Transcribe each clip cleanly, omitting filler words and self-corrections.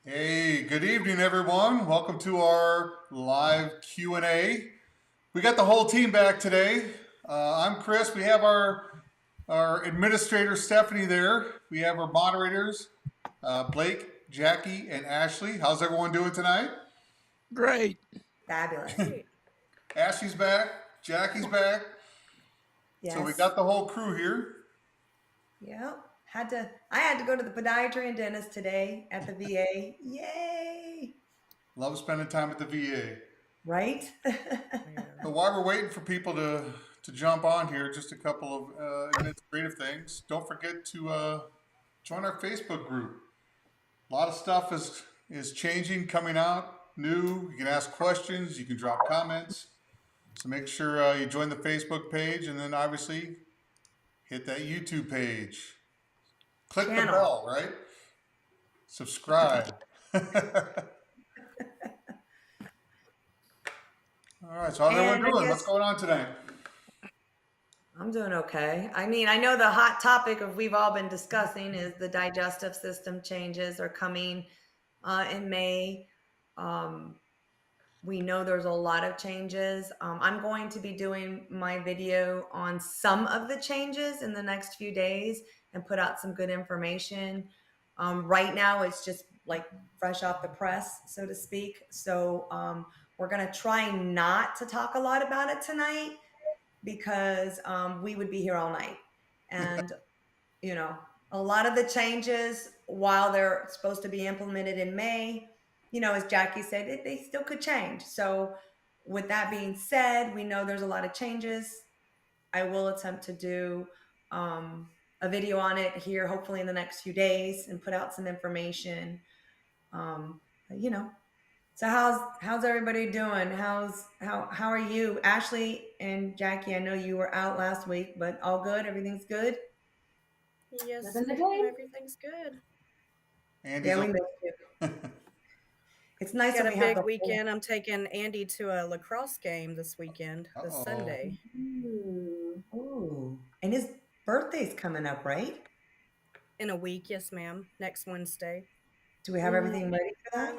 Hey, good evening, everyone. Welcome to our live Q&A. We got the whole team back today. I'm Chris. We have our administrator, Stephanie, there. We have our moderators, Blake, Jackie, and Ashley. How's everyone doing tonight? Great. Fabulous. Ashley's back. Jackie's back. So we Yes. got the whole crew here. Yep. I had to go to the podiatry and dentist today at the VA. Yay. Love spending time at the VA. Right? So while we're waiting for people to jump on here, just a couple of administrative things. Don't forget to join our Facebook group. A lot of stuff is changing, coming out, new. You can ask questions, you can drop comments. So make sure you join the Facebook page, and then obviously hit that YouTube page. Click the Channel. bell, right? Subscribe. All right, so how's everyone And I doing? guess What's going on tonight? I'm doing okay. I mean, I know the hot topic of we've all been discussing is the digestive system changes are coming in May. We know there's a lot of changes. I'm going to be doing my video on some of the changes in the next few days and put out some good information. Right now, it's just like fresh off the press, so to speak. So we're going to try not to talk a lot about it tonight because we would be here all night. And, you know, a lot of the changes, while they're supposed to be implemented in May, as Jackie said, they still could change. So, with that being said, we know there's a lot of changes. I will attempt to do a video on it here, hopefully in the next few days, and put out some information. You know, so how's everybody doing? How are you, Ashley and Jackie? I know you were out last week, but all good. Everything's good. Yes, Living the ma'am. dream. Everything's good. Andy's Yeah, we okay. missed you. It's nice Got when a we have big the full. weekend. I'm taking Andy to a lacrosse game this weekend, this Uh-oh. Sunday. Ooh. And his birthday's coming up, right? In a week, yes, ma'am. Next Wednesday. Do we have everything ready for that?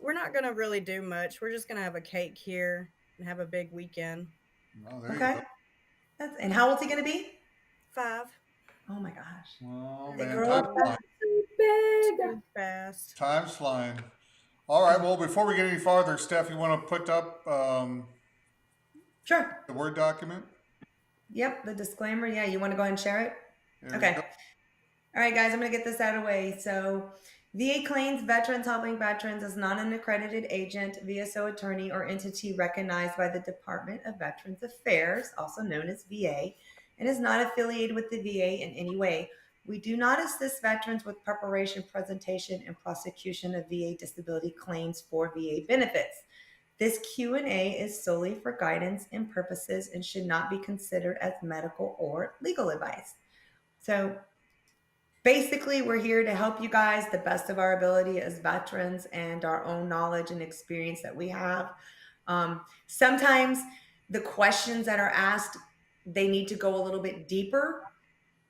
We're not going to really do much. We're just going to have a cake here and have a big weekend. Oh, there you Okay. go. And how old's he gonna be? 5. Oh my gosh. Oh, They man, grow time's up flying. too big. Too fast. Time's flying. All right, well, before we get any farther, Steph, you want to put up Sure. the Word document? Yep, the disclaimer. Yeah, you want to go ahead and share it? There Okay. you go. All right, guys, I'm going to get this out of the way. So, VA claims veterans helping veterans is not an accredited agent, VSO attorney, or entity recognized by the Department of Veterans Affairs, also known as VA, and is not affiliated with the VA in any way. We do not assist veterans with preparation, presentation, and prosecution of VA disability claims for VA benefits. This Q&A is solely for guidance and purposes and should not be considered as medical or legal advice. So, basically, we're here to help you guys the best of our ability as veterans and our own knowledge and experience that we have. Sometimes the questions that are asked, they need to go a little bit deeper.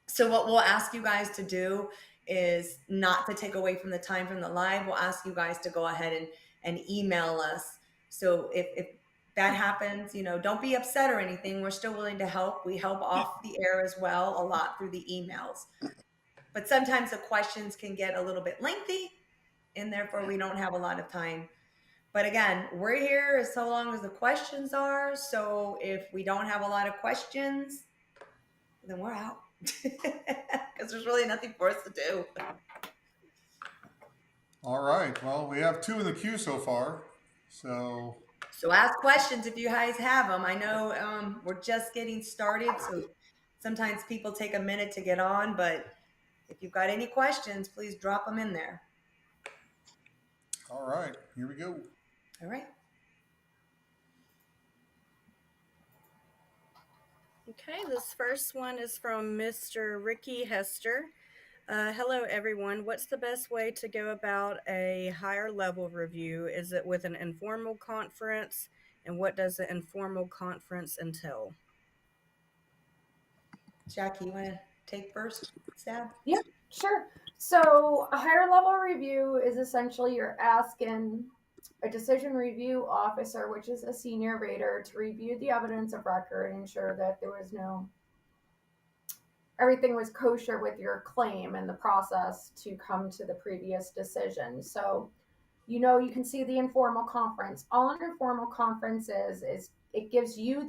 So what we'll ask you guys to do is not to take away from the time from the live. We'll ask you guys to go ahead and email us. So if that happens, don't be upset or anything. We're still willing to help. We help off the air as well, a lot through the emails. But sometimes the questions can get a little bit lengthy, and therefore we don't have a lot of time. But again, we're here so long as the questions are. So if we don't have a lot of questions, then we're out. Because there's really nothing for us to do. All right, well, we have 2 in the queue so far. So ask questions if you guys have them. I know we're just getting started, so sometimes people take a minute to get on, but if you've got any questions, please drop them in there. all right, here we go. All right. Okay, this first one is from Mr. Ricky Hester. Hello, everyone. What's the best way to go about a higher level review? Is it with an informal conference? And what does the informal conference entail? Jackie, you want to take first stab? Yeah, sure. So a higher level review is essentially you're asking a decision review officer, which is a senior rater, to review the evidence of record and ensure that there was no everything was kosher with your claim and the process to come to the previous decision. So, you can see the informal conference. All an informal conference is it gives you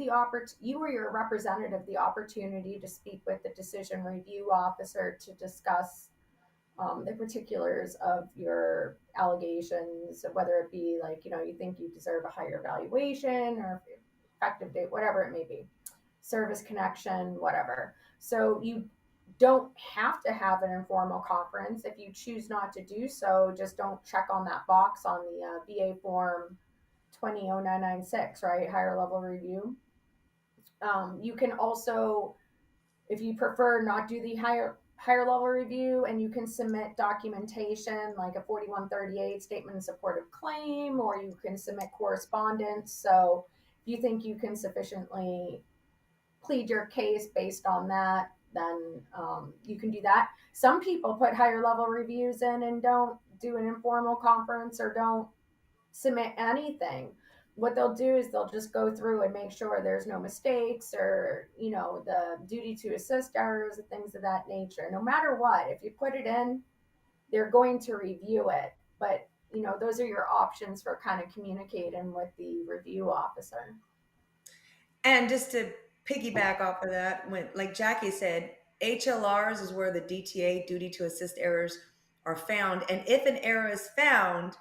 you or your representative the opportunity to speak with the decision review officer to discuss the particulars of your allegations, whether it be like, you think you deserve a higher valuation or effective date, whatever it may be, service connection, whatever. So you don't have to have an informal conference. If you choose not to do so, just don't check on that box on the VA form 200996, right? Higher level review. You can also, if you prefer, not do the higher level review, and you can submit documentation like a 4138 statement in support of claim, or you can submit correspondence. So if you think you can sufficiently plead your case based on that, then you can do that. Some people put higher level reviews in and don't do an informal conference or don't submit anything. What they'll do is they'll just go through and make sure there's no mistakes or, the duty to assist errors and things of that nature. No matter what, if you put it in, they're going to review it. But, those are your options for kind of communicating with the review officer. And just to piggyback off of that, when like Jackie said, HLRs is where the DTA, duty to assist errors, are found. And if an error is found,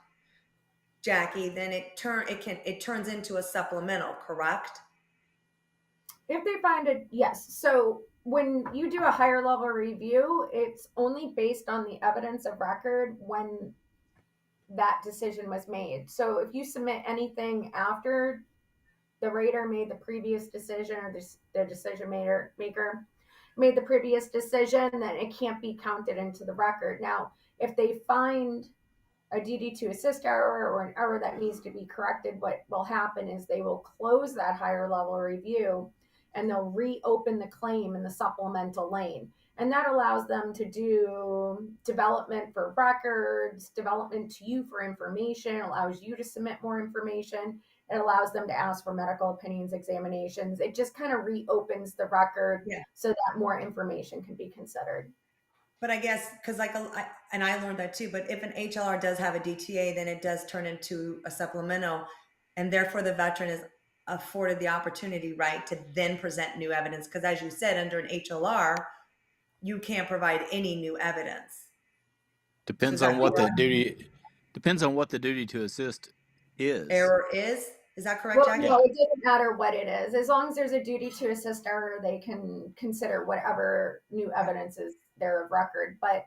Jackie, then it turns into a supplemental, correct? If they find it, yes. So when you do a higher level review, it's only based on the evidence of record when that decision was made. So if you submit anything after the rater made the previous decision, or the decision maker made the previous decision, then it can't be counted into the record. Now, if they find a duty to assist error or an error that needs to be corrected, what will happen is they will close that higher level review and they'll reopen the claim in the supplemental lane. And that allows them to do development for records, development to you for information, allows you to submit more information. It allows them to ask for medical opinions, examinations. It just kind of reopens the record Yeah. so that more information can be considered. But I guess because and I learned that too. But if an HLR does have a DTA, then it does turn into a supplemental, and therefore the veteran is afforded the opportunity, right, to then present new evidence. Because as you said, under an HLR, you can't provide any new evidence. Depends on what the duty. Depends on what the duty to assist is. Error is. Is that correct, Well, Jackie? no, it doesn't matter what it is. As long as there's a duty to assist error, they can consider whatever new evidence is there of record. But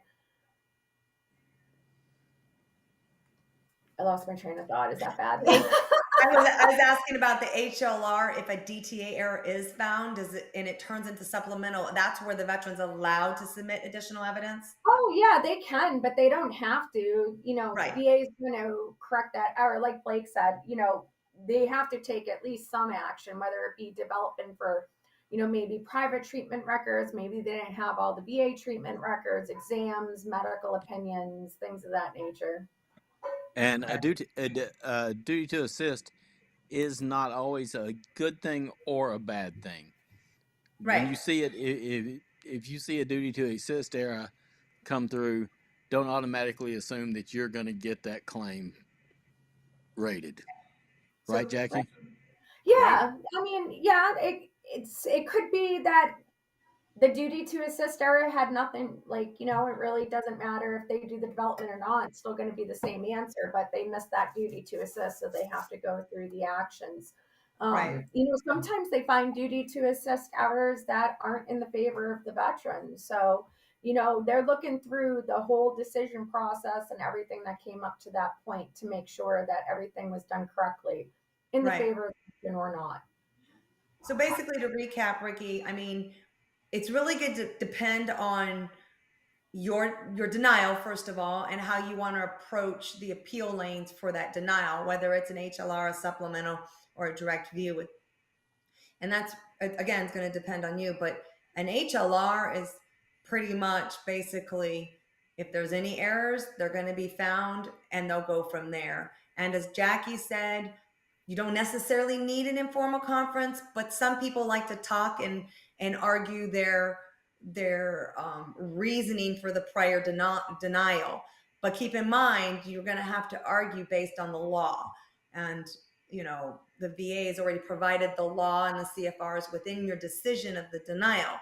I lost my train of thought. Is that bad? I was asking about the HLR. If a DTA error is found, and it turns into supplemental, that's where the veteran's allowed to submit additional evidence? Oh, yeah, they can, but they don't have to. Right. VA is going to correct that error. Like Blake said, they have to take at least some action, whether it be development for, maybe private treatment records. Maybe they didn't have all the VA treatment records, exams, medical opinions, things of that nature. And a duty to assist is not always a good thing or a bad thing. Right. When you see it, if you see a duty to assist error come through, don't automatically assume that you're going to get that claim rated. Right, Jackie? Yeah. I mean, yeah, it could be that the duty to assist error had nothing, like, it really doesn't matter if they do the development or not. It's still going to be the same answer, but they missed that duty to assist, so they have to go through the actions. Right. Sometimes they find duty to assist errors that aren't in the favor of the veteran. So, they're looking through the whole decision process and everything that came up to that point to make sure that everything was done correctly in the Right. favor of the veteran or not. So basically, to recap, Ricky, I mean, it's really good to depend on your denial, first of all, and how you want to approach the appeal lanes for that denial, whether it's an HLR, a supplemental, or a direct view. And that's, again, it's going to depend on you. But an HLR is pretty much basically If there's any errors, they're going to be found and they'll go from there. And as Jackie said, you don't necessarily need an informal conference, but some people like to talk and argue their reasoning for the prior denial. But keep in mind, you're going to have to argue based on the law. And, you know, the VA has already provided the law and the CFRs within your decision of the denial.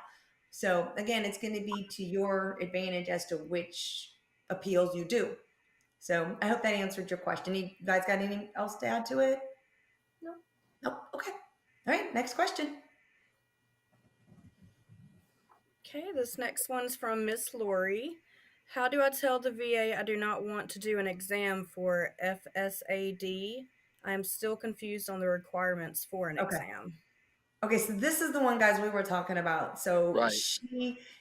So again, it's going to be to your advantage as to which appeals you do. So I hope that answered your question. You guys got anything else to add to it? No. Nope. Okay. All right. Next question. Okay, this next one's from Miss Lori. How do I tell the VA I do not want to do an exam for FSAD? I am still confused on the requirements for an Okay. exam. Okay, so this is the one, guys, we were talking about. So Right.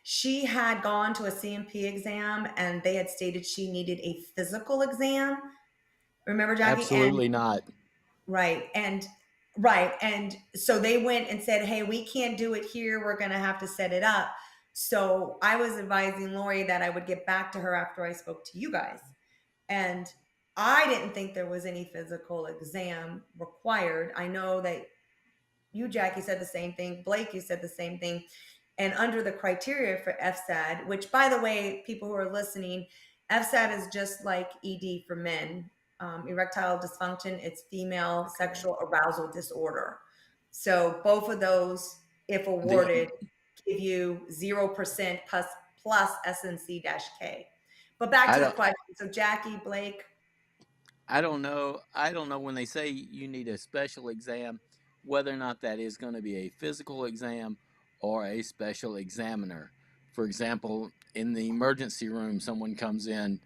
she had gone to a CMP exam and they had stated she needed a physical exam. Remember, Jackie? Absolutely not. Right. And so they went and said, hey, we can't do it here. We're going to have to set it up. So I was advising Lori that I would get back to her after I spoke to you guys. And I didn't think there was any physical exam required. I know that you, Jackie, said the same thing. Blake, you said the same thing. And under the criteria for FSAD, which, by the way, people who are listening, FSAD is just like ED for men, erectile dysfunction. It's female sexual arousal disorder. So both of those, if awarded, give you 0% plus SNC-K. But back I to the don't. question. So Jackie, Blake. I don't know. I don't know when they say you need a special exam, whether or not that is going to be a physical exam or a special examiner. For example, in the emergency room, someone comes in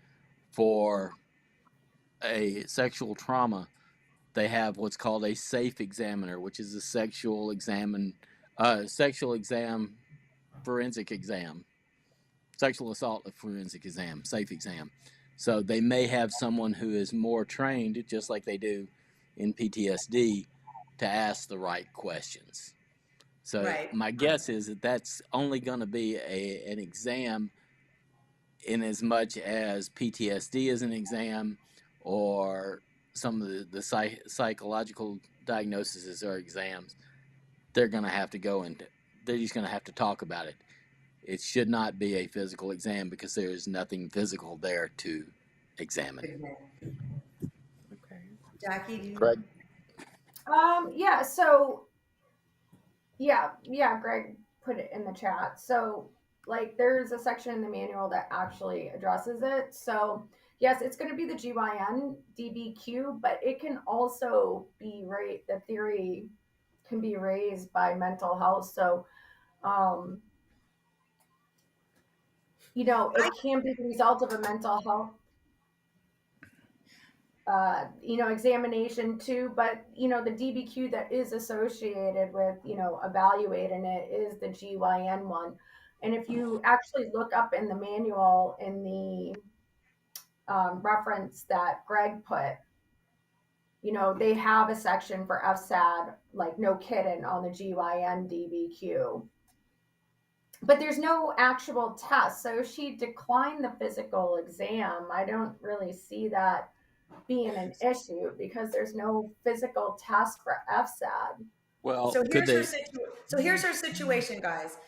for a sexual trauma. They have what's called a safe examiner, which is a sexual exam forensic exam, sexual assault forensic exam, safe exam. So they may have someone who is more trained, just like they do in PTSD, to ask the right questions. So Right. my guess is that that's only going to be an exam in as much as PTSD is an exam, or some of the psychological diagnoses or exams. They're going to have to go into. They're just going to have to talk about it. It should not be a physical exam because there is nothing physical there to examine. Okay. Jackie, do you? Correct. Yeah, so yeah, Greg put it in the chat. So like there's a section in the manual that actually addresses it. So yes, it's going to be the GYN DBQ, but it can also be the theory can be raised by mental health. So um it can be the result of a mental health examination too, but the DBQ that is associated with evaluating it is the GYN one. And if you actually look up in the manual in the reference that Greg put, they have a section for FSAD, like no kidding, on the GYN DBQ. But there's no actual test. So if she declined the physical exam, I don't really see that being an issue because there's no physical test for FSAD. Well, So could here's they? here's her situation, guys.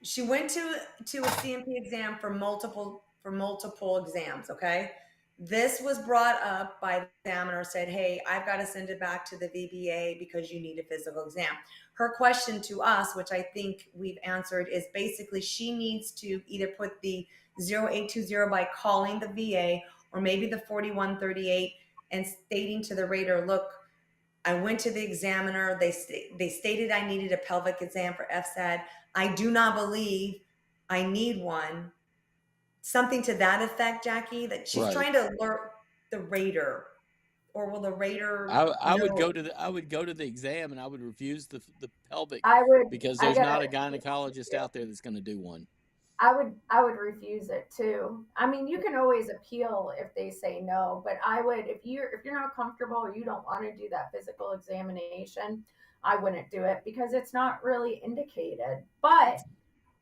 She went to a CMP exam for multiple exams. Okay, this was brought up by the examiner. Said, "Hey, I've got to send it back to the VBA because you need a physical exam." Her question to us, which I think we've answered, is basically she needs to either put the 0820 by calling the VA or maybe the 4138 and stating to the rater, "Look, I went to the examiner. They stated I needed a pelvic exam for FSAD. I do not believe I need one." Something to that effect, Jackie, that she's Right. trying to alert the rater. Or will the rater I would know? go to the exam and I would refuse the pelvic I would, because I there's gotta, not a gynecologist out there that's going to do one. I would refuse it too. I mean, you can always appeal if they say no, but I would, if you're not comfortable or you don't want to do that physical examination, I wouldn't do it because it's not really indicated. But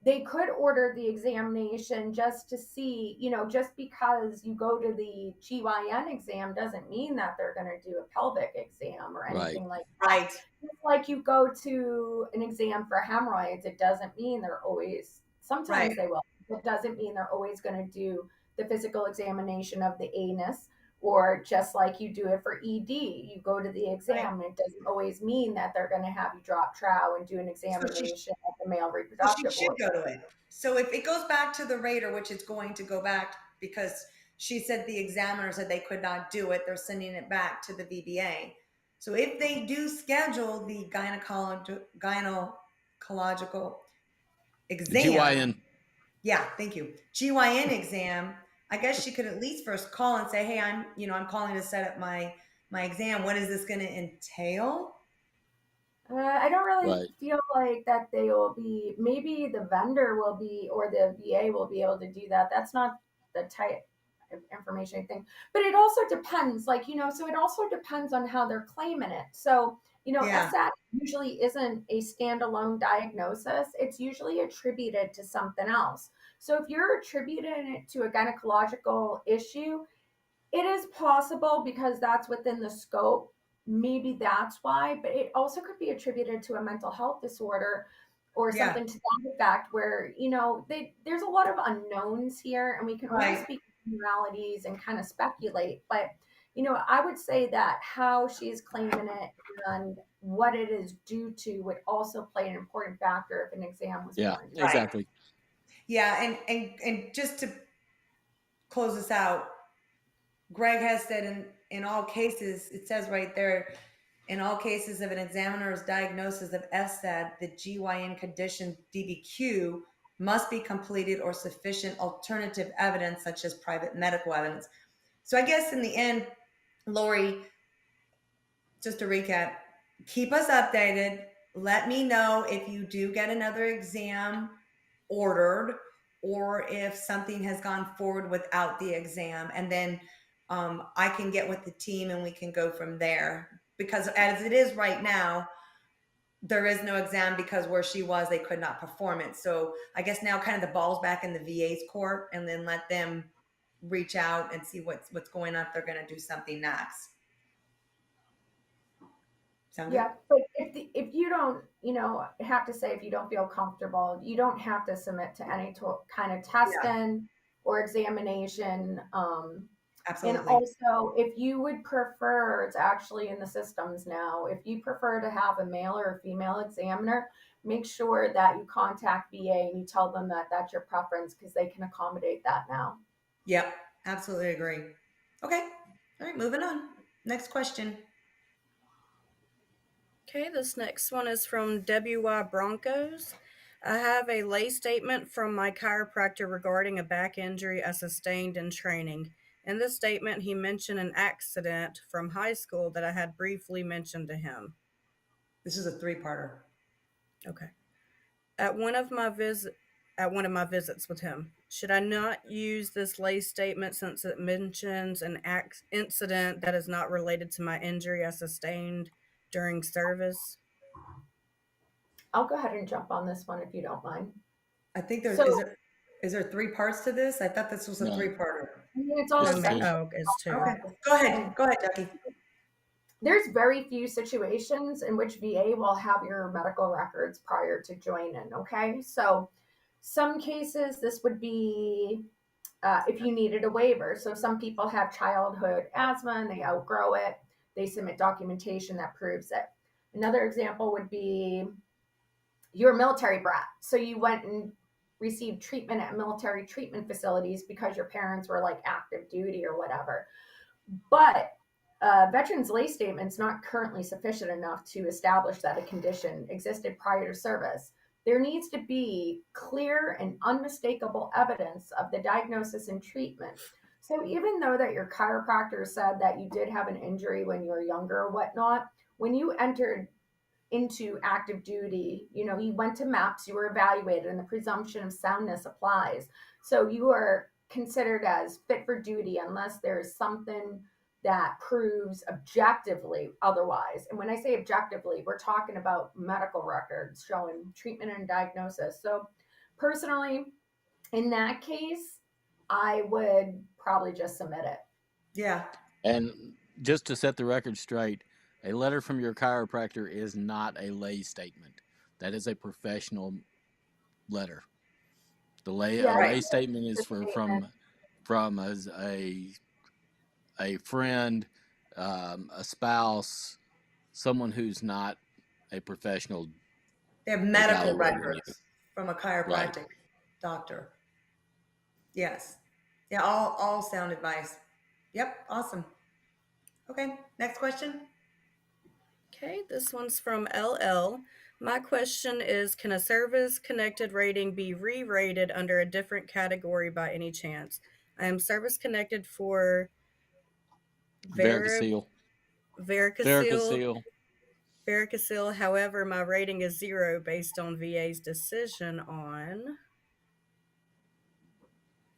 they could order the examination just to see, just because you go to the GYN exam doesn't mean that they're going to do a pelvic exam or Right. anything like that. Right. Just like you go to an exam for hemorrhoids, it doesn't mean they're always, sometimes Right. they will, it doesn't mean they're always going to do the physical examination of the anus. Or just like you do it for ED, you go to the exam, and it doesn't always mean that they're going to have you drop trow and do an examination of the male So she reproductive should organ. go to it. So if it goes back to the rater, which it's going to go back because she said the examiner said they could not do it, they're sending it back to the VBA. So if they do schedule the gynecological exam, GYN. yeah, thank you, GYN exam, I guess she could at least first call and say, hey, I'm calling to set up my exam. What is this going to entail? I don't really Right. feel like that they will be, maybe the vendor will be, or the VA will be able to do that. That's not the type of information I think. But it also depends, so it also depends on how they're claiming it. So, Yeah. FSAD usually isn't a standalone diagnosis, it's usually attributed to something else. So if you're attributing it to a gynecological issue, it is possible because that's within the scope. Maybe that's why, but it also could be attributed to a mental health disorder or Yeah. something to that effect where, there's a lot of unknowns here and we can only Right. speak generalities and kind of speculate. But, I would say that how she's claiming it and what it is due to would also play an important factor if an exam was Yeah, warranted. exactly. Yeah. And just to close this out, Greg has said in all cases, it says right there, in all cases of an examiner's diagnosis of FSAD, the GYN condition DBQ must be completed or sufficient alternative evidence, such as private medical evidence. So I guess in the end, Lori, just to recap, keep us updated. Let me know if you do get another exam ordered or if something has gone forward without the exam. And then I can get with the team and we can go from there. Because as it is right now, there is no exam because where she was, they could not perform it. So I guess now kind of the ball's back in the VA's court, and then let them reach out and see what's going on if they're going to do something next. Sound good? Yeah, but if you don't, have to say if you don't feel comfortable, you don't have to submit to any kind of testing or examination. And Absolutely. also, if you would prefer, it's actually in the systems now, if you prefer to have a male or a female examiner, make sure that you contact VA and you tell them that that's your preference because they can accommodate that now. Yep, absolutely agree. Okay. All right, moving on. Next question. Okay, this next one is from WY Broncos. I have a lay statement from my chiropractor regarding a back injury I sustained in training. In this statement, he mentioned an accident from high school that I had briefly mentioned to him. This is a three-parter. Okay. At one of my visits with him, should I not use this lay statement since it mentions an incident that is not related to my injury I sustained during service? I'll go ahead and jump on this one if you don't mind. I think So, is there three parts to this? I thought this was a No. three-parter. it's all It's the two. same. Oh, it's two. Okay. Go ahead. Go ahead, Jackie. There's very few situations in which VA will have your medical records prior to joining. Okay, so some cases this would be if you needed a waiver. So some people have childhood asthma and they outgrow it. They submit documentation that proves it. Another example would be you're a military brat, so you went and received treatment at military treatment facilities because your parents were like active duty or whatever. But veterans lay statement's not currently sufficient enough to establish that a condition existed prior to service. There needs to be clear and unmistakable evidence of the diagnosis and treatment. So even though that your chiropractor said that you did have an injury when you were younger or whatnot, when you entered into active duty, you went to MAPS, you were evaluated, and the presumption of soundness applies. So you are considered as fit for duty unless there's something that proves objectively otherwise. And when I say objectively, we're talking about medical records showing treatment and diagnosis. So personally, in that case, I would probably just submit it. Yeah. And just to set the record straight, a letter from your chiropractor is not a lay statement. That is a professional letter. The lay Yeah, a Right. lay statement is the statement. from as a friend, a spouse, someone who's not a professional They have medical evaluating you. records from a Right. chiropractic doctor. Yes. Yeah, all sound advice. Yep, awesome. Okay, next question. Okay, this one's from LL. My question is, can a service connected rating be re-rated under a different category by any chance? I am service connected for var- Varicocele. varicocele. Varicocele. Varicocele, however, my rating is 0 based on VA's decision on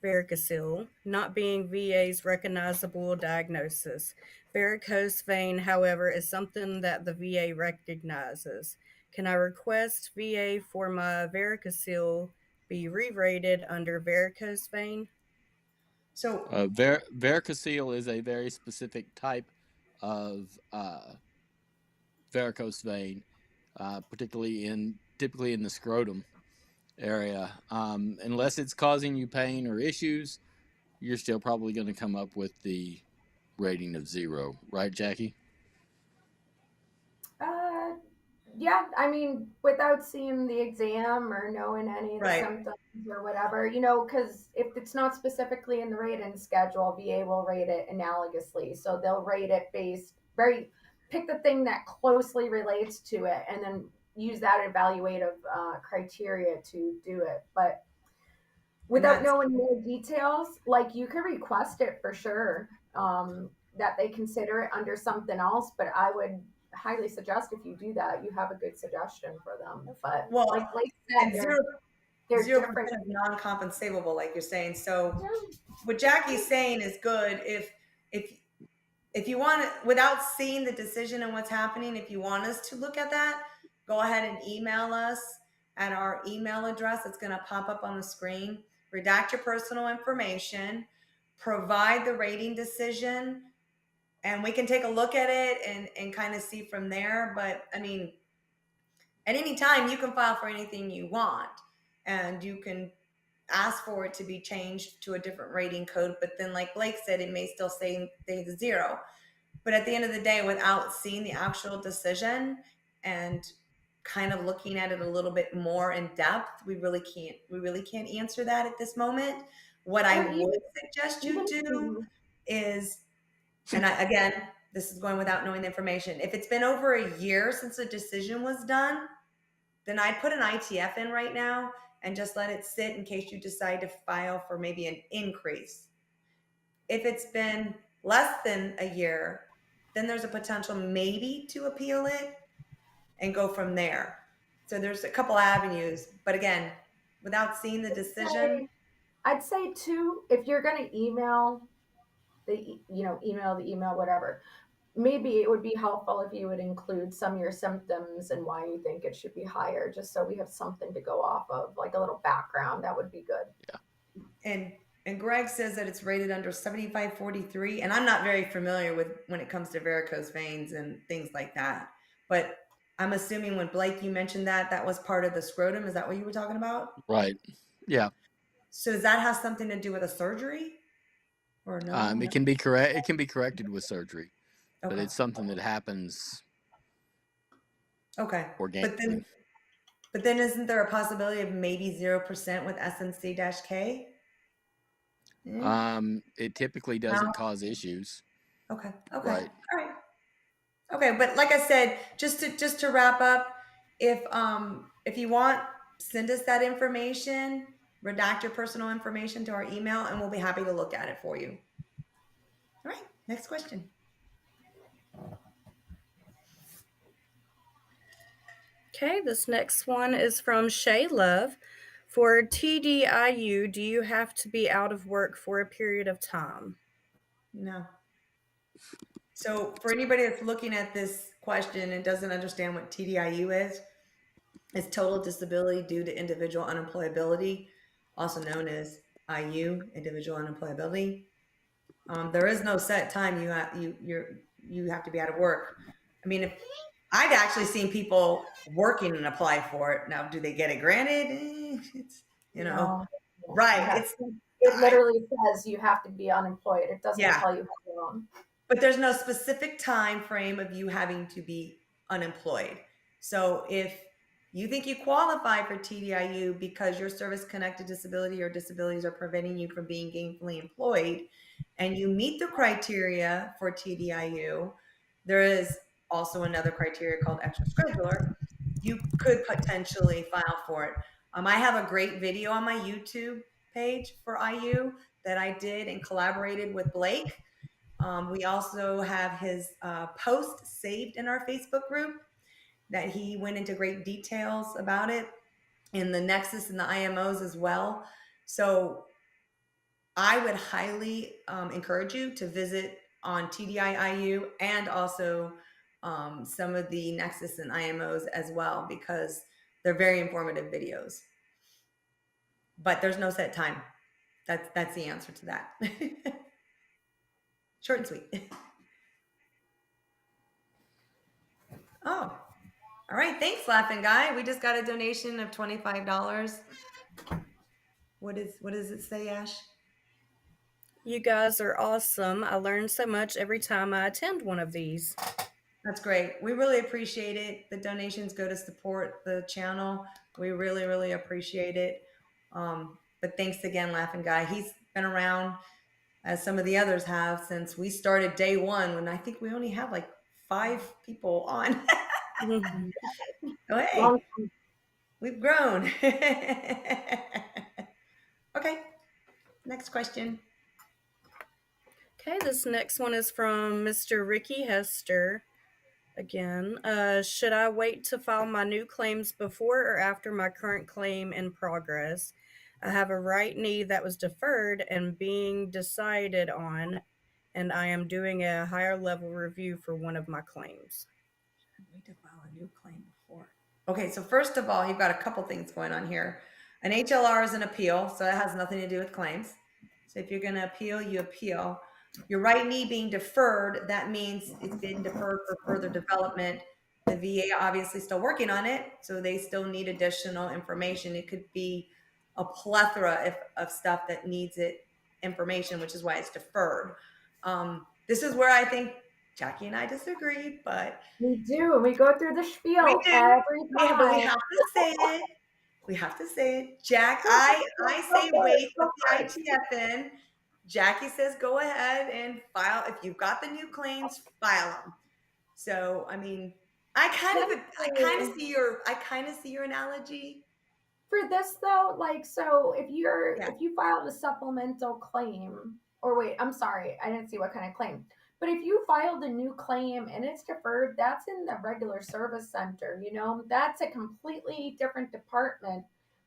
varicocele not being VA's recognizable diagnosis. Varicose vein, however, is something that the VA recognizes. Can I request VA for my varicocele be re-rated under varicose vein? So, Varicocele is a very specific type of varicose vein, typically in the scrotum area. Unless it's causing you pain or issues, you're still probably going to come up with the rating of 0, right, Jackie? Uh, yeah, I mean, without seeing the exam or knowing any of the right. symptoms or whatever, because if it's not specifically in the rating schedule, VA will rate it analogously. So they'll rate it pick the thing that closely relates to it and then use that evaluative criteria to do it. But And without that's knowing more details, like you could request it for sure, that they consider it under something else. But I would highly suggest if you do that, you have a good suggestion for them. But well, like I said, and they're zero different. percent of non-compensable, like you're saying. So, what Jackie's saying is good. If you want it without seeing the decision and what's happening, if you want us to look at that, go ahead and email us at our email address that's going to pop up on the screen. Redact your personal information, provide the rating decision, and we can take a look at it and kind of see from there. But I mean, at any time you can file for anything you want, and you can ask for it to be changed to a different rating code. But then, like Blake said, it may still say the 0. But at the end of the day, without seeing the actual decision and kind of looking at it a little bit more in depth, we really can't answer that at this moment. What I Or even, would suggest you even do to, is, and again, this is going without knowing the information. If it's been over a year since the decision was done, then I'd put an ITF in right now and just let it sit in case you decide to file for maybe an increase. If it's been less than a year, then there's a potential maybe to appeal it and go from there. So there's a couple avenues, but again, without seeing the decision, I'd say too, if you're going to email email whatever, maybe it would be helpful if you would include some of your symptoms and why you think it should be higher, just so we have something to go off of, like a little background. That would be good. and Greg says that it's rated under 7543, and I'm not very familiar with when it comes to varicose veins and things like that. But I'm assuming when Blake, you mentioned that was part of the scrotum. Is that what you were talking about? Right. Yeah. So does that have something to do with a surgery or no? It can be correct. It can be corrected with surgery, but Okay. it's something that happens Okay. organically. But then isn't there a possibility of maybe 0% with SNC-K? It typically No? doesn't cause issues. Okay. Right. All right. Okay, but like I said, just to wrap up, if you want, send us that information, redact your personal information to our email, and we'll be happy to look at it for you. All right, next question. Okay, this next one is from Shay Love. For TDIU, do you have to be out of work for a period of time? No. So for anybody that's looking at this question and doesn't understand what TDIU is, is total disability due to individual unemployability, also known as IU, individual unemployability. There is no set time you have to be out of work. I mean, if I've actually seen people working and apply for it. Now, do they get it granted? It's No. right. Yeah. It's It literally says you have to be unemployed. It doesn't yeah. tell you how long. But there's no specific time frame of you having to be unemployed. So if you think you qualify for TDIU because your service connected disability or disabilities are preventing you from being gainfully employed and you meet the criteria for TDIU, there is also another criteria called extra scheduler. You could potentially file for it. I have a great video on my YouTube page for IU that I did and collaborated with Blake. We also have his post saved in our Facebook group that he went into great details about it, in the Nexus and the IMOs as well. So I would highly encourage you to visit on TDIIU and also some of the Nexus and IMOs as well, because they're very informative videos. But there's no set time. That's the answer to that. Short and sweet. Oh, all right. Thanks, Laughing Guy. We just got a donation of $25. What does it say, Ash? You guys are awesome. I learn so much every time I attend one of these. That's great. We really appreciate it. The donations go to support the channel. We really, really appreciate it. But thanks again, Laughing Guy. He's been around, as some of the others have, since we started day one, when I think we only had like 5 people on. Oh, hey, Long we've grown. Okay, next question. Okay, this next one is from Mr. Ricky Hester. Again, should I wait to file my new claims before or after my current claim in progress? I have a right knee that was deferred and being decided on, and I am doing a higher level review for one of my claims. Wait to file a new claim before. Okay, so first of all, you've got a couple things going on here. An HLR is an appeal, so that has nothing to do with claims. So if you're going to appeal, you appeal. Your right knee being deferred, that means it's been deferred for further development. The VA obviously still working on it, so they still need additional information. It could be a plethora of stuff that needs information, which is why it's deferred. This is where I think Jackie and I disagree, but We do. We go through the spiel we do. every time. But we have to say it. We have to say it. Jack, I say wait, put the ITF in. Jackie says go ahead and file. If you've got the new claims, file them. So I mean, I kind of see your analogy. For this though, like, so if Yeah. you filed a supplemental claim, or wait, I'm sorry, I didn't see what kind of claim. But if you filed a new claim and it's deferred, that's in the regular service center, that's a completely different department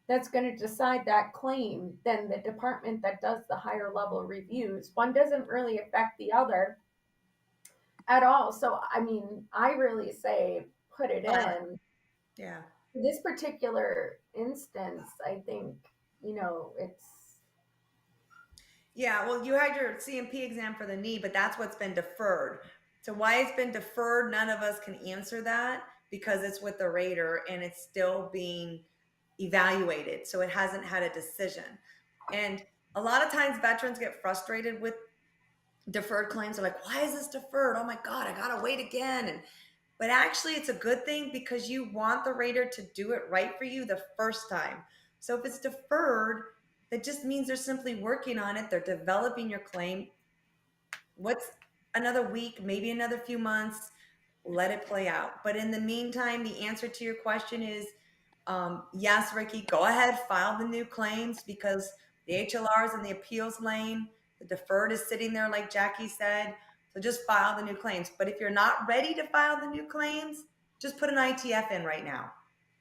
that's going to decide that claim than the department that does the higher level reviews. One doesn't really affect the other at all. So, I mean, I really say put it in. Yeah. This particular instance, I think, it's Yeah, well, you had your CMP exam for the knee, but that's what's been deferred. So why it's been deferred, none of us can answer that, because it's with the rater and it's still being evaluated. So it hasn't had a decision. And a lot of times veterans get frustrated with deferred claims. They're like, why is this deferred? Oh my God, I gotta wait again. But actually it's a good thing, because you want the rater to do it right for you the first time. So if it's deferred, that just means they're simply working on it. They're developing your claim. What's another week, maybe another few months, let it play out. But in the meantime, the answer to your question is yes, Ricky, go ahead, file the new claims, because the HLR is in the appeals lane. The deferred is sitting there, like Jackie said. So just file the new claims. But if you're not ready to file the new claims, just put an ITF in right now.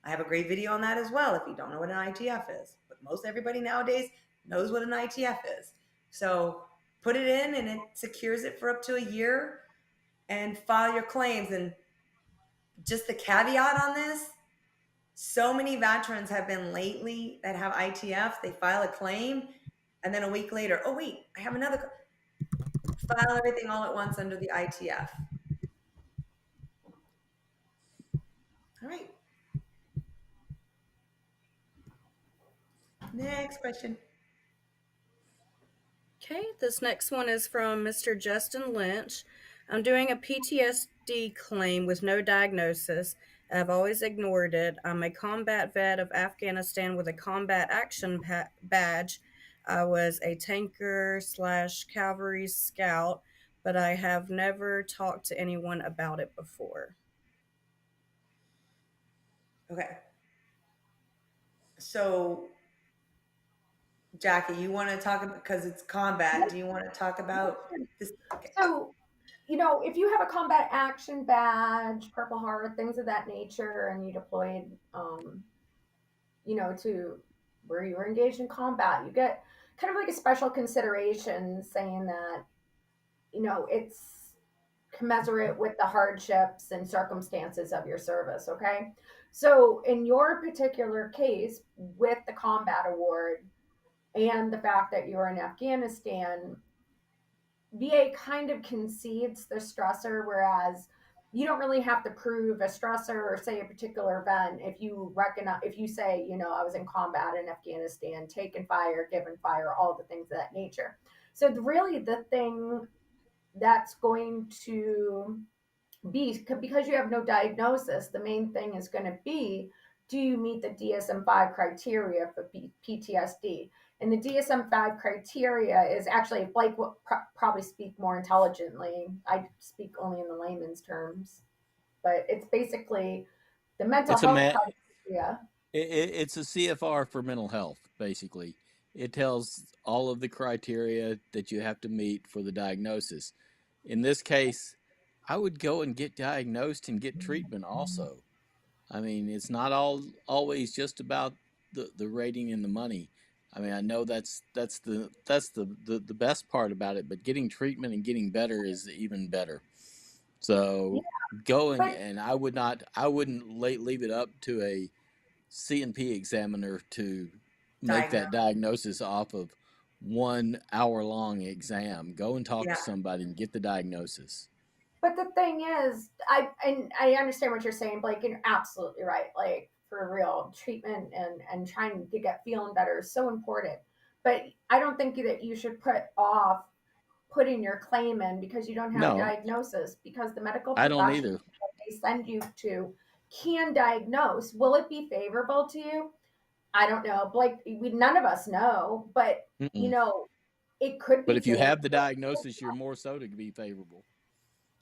I have a great video on that as well if you don't know what an ITF is. But most everybody nowadays knows what an ITF is. So put it in and it secures it for up to a year, and file your claims. And just the caveat on this, So many veterans have been lately that have ITF, they file a claim, and then a week later, oh wait, I have another, file everything all at once under the ITF. All right. Next question. Okay, this next one is from Mr. Justin Lynch. I'm doing a PTSD claim with no diagnosis. I've always ignored it. I'm a combat vet of Afghanistan with a combat action badge. I was a tanker slash cavalry scout, but I have never talked to anyone about it before. Okay. So, Jackie, you want to talk about, because it's combat, do you want to talk about this? Okay. So, if you have a combat action badge, Purple Heart, things of that nature, and you deployed, to where you were engaged in combat, you get kind of like a special consideration saying that, it's commensurate with the hardships and circumstances of your service. Okay. So, in your particular case, with the combat award and the fact that you were in Afghanistan, VA kind of concedes the stressor, whereas you don't really have to prove a stressor or say a particular event if you recognize, if you say, I was in combat in Afghanistan, taken fire, given fire, all the things of that nature. So really the thing that's going to be, because you have no diagnosis, the main thing is going to be, do you meet the DSM-5 criteria for PTSD? And the DSM-5 criteria is actually, Blake will probably speak more intelligently. I speak only in the layman's terms, but it's basically the mental It's a health ma- criteria. it's a CFR for mental health, basically. It tells all of the criteria that you have to meet for the diagnosis. In this case, I would go and get diagnosed and get treatment also. I mean, it's not always just about the rating and the money. I mean, I know that's the best part about it, but getting treatment and getting better is even better. Yeah, So going, but and I wouldn't leave it up to a C&P examiner to make Diagnose. that diagnosis off of 1 hour long exam. Go and talk to Yeah. somebody and get the diagnosis. But the thing is, I understand what you're saying, Blake, and you're absolutely right. Like, for real, treatment and trying to get feeling better is so important. But I don't think that you should put off putting your claim in because you don't have a No, diagnosis, because the medical I don't professionals either. that they send you to can diagnose. Will it be favorable to you? I don't know. Blake, none of us know, but you Mm-mm. know, it could But be if you have favorable. the diagnosis, you're more so to be favorable.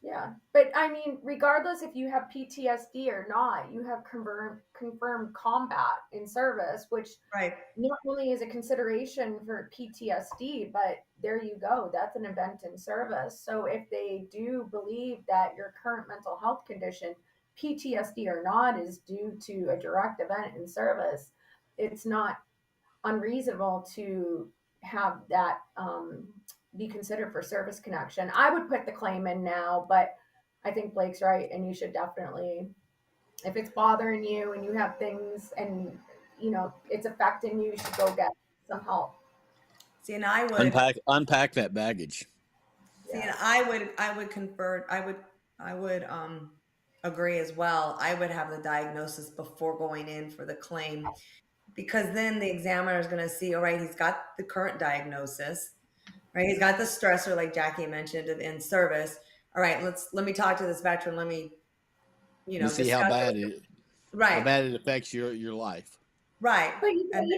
Yeah, but I mean, regardless if you have PTSD or not, you have confirmed combat in service, which Right. not only is a consideration for PTSD, but there you go. That's an event in service. So if they do believe that your current mental health condition, PTSD or not, is due to a direct event in service, it's not unreasonable to have that be considered for service connection. I would put the claim in now, but I think Blake's right, and you should definitely, if it's bothering you and you have things and it's affecting you, you should go get some help. See, and I would, Unpack that baggage. see, and Yes. I would confer, I would agree as well. I would have the diagnosis before going in for the claim, because then the examiner is going to see, all right, he's got the current diagnosis, right? He's got the stressor, like Jackie mentioned, of in service. All right, let me talk to this veteran. Let me, You see discuss it. how Right, bad it affects your life. right. But And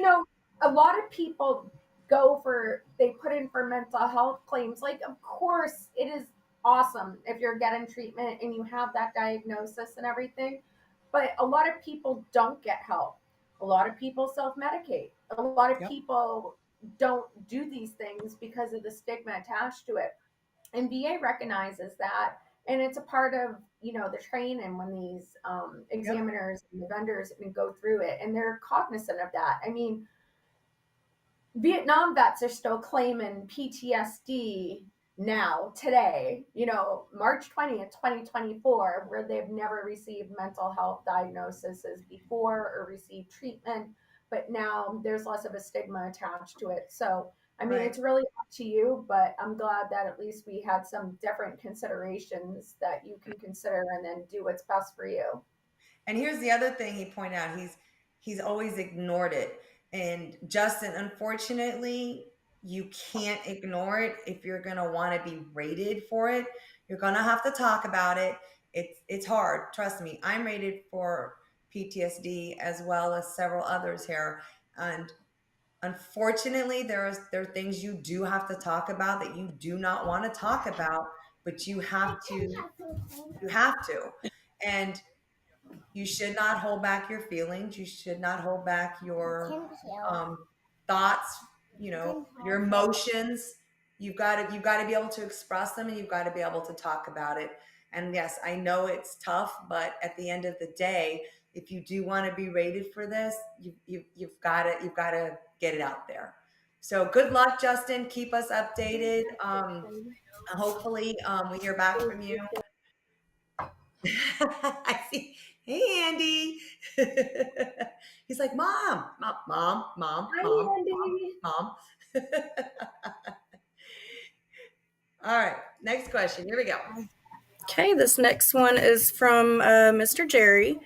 a lot of people go for, they put in for mental health claims. Like, of course, it is awesome if you're getting treatment and you have that diagnosis and everything. But a lot of people don't get help. A lot of people self medicate. A lot of yep, people don't do these things because of the stigma attached to it. And VA recognizes that, and it's a part of the training when these yep, examiners and the vendors go through it, and they're cognizant of that. I mean, Vietnam vets are still claiming PTSD now, today, March 20th, 2024, where they've never received mental health diagnoses before or received treatment, but now there's less of a stigma attached to it. So, I mean, Right. it's really up to you, but I'm glad that at least we had some different considerations that you can consider and then do what's best for you. And here's the other thing he pointed out. He's always ignored it. And Justin, unfortunately, you can't ignore it if you're gonna want to be rated for it. You're gonna have to talk about it. It's hard. Trust me. I'm rated for PTSD as well as several others here. And unfortunately, there are things you do have to talk about that you do not want to talk about, but you have to. And you should not hold back your feelings. You should not hold back your um, thoughts. Your emotions. You've got to be able to express them, and you've got to be able to talk about it. And yes, I know it's tough, but at the end of the day, if you do want to be rated for this, you've got to get it out there. So good luck, Justin. Keep us updated. Hopefully, we hear back from you. I see. Hey, Andy. He's like, Mom, mom, mom, mom, Hi, mom, Andy. mom. All right, next question. Here we go. Okay, this next one is from Mr. Jerry.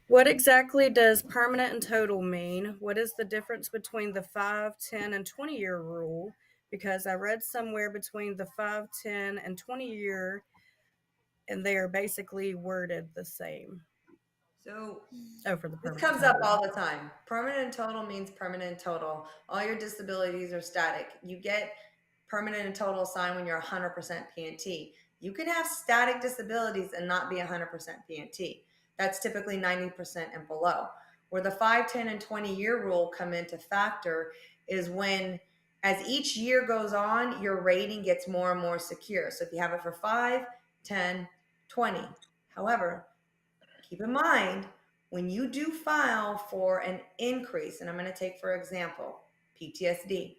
What exactly does permanent and total mean? What is the difference between the 5, 10, and 20-year rule? Because I read somewhere between the 5, 10, and 20-year, and they are basically worded the same. So Oh, for the this permanent comes up total. all the time. Permanent and total means permanent and total. All your disabilities are static. You get permanent and total assigned when you're 100% PNT. You can have static disabilities and not be 100% PNT. That's typically 90% and below. Where the 5, 10, and 20-year rule come into factor is when, as each year goes on, your rating gets more and more secure. So if you have it for 5, 10, 20. However, keep in mind, when you do file for an increase, and I'm going to take, for example, PTSD.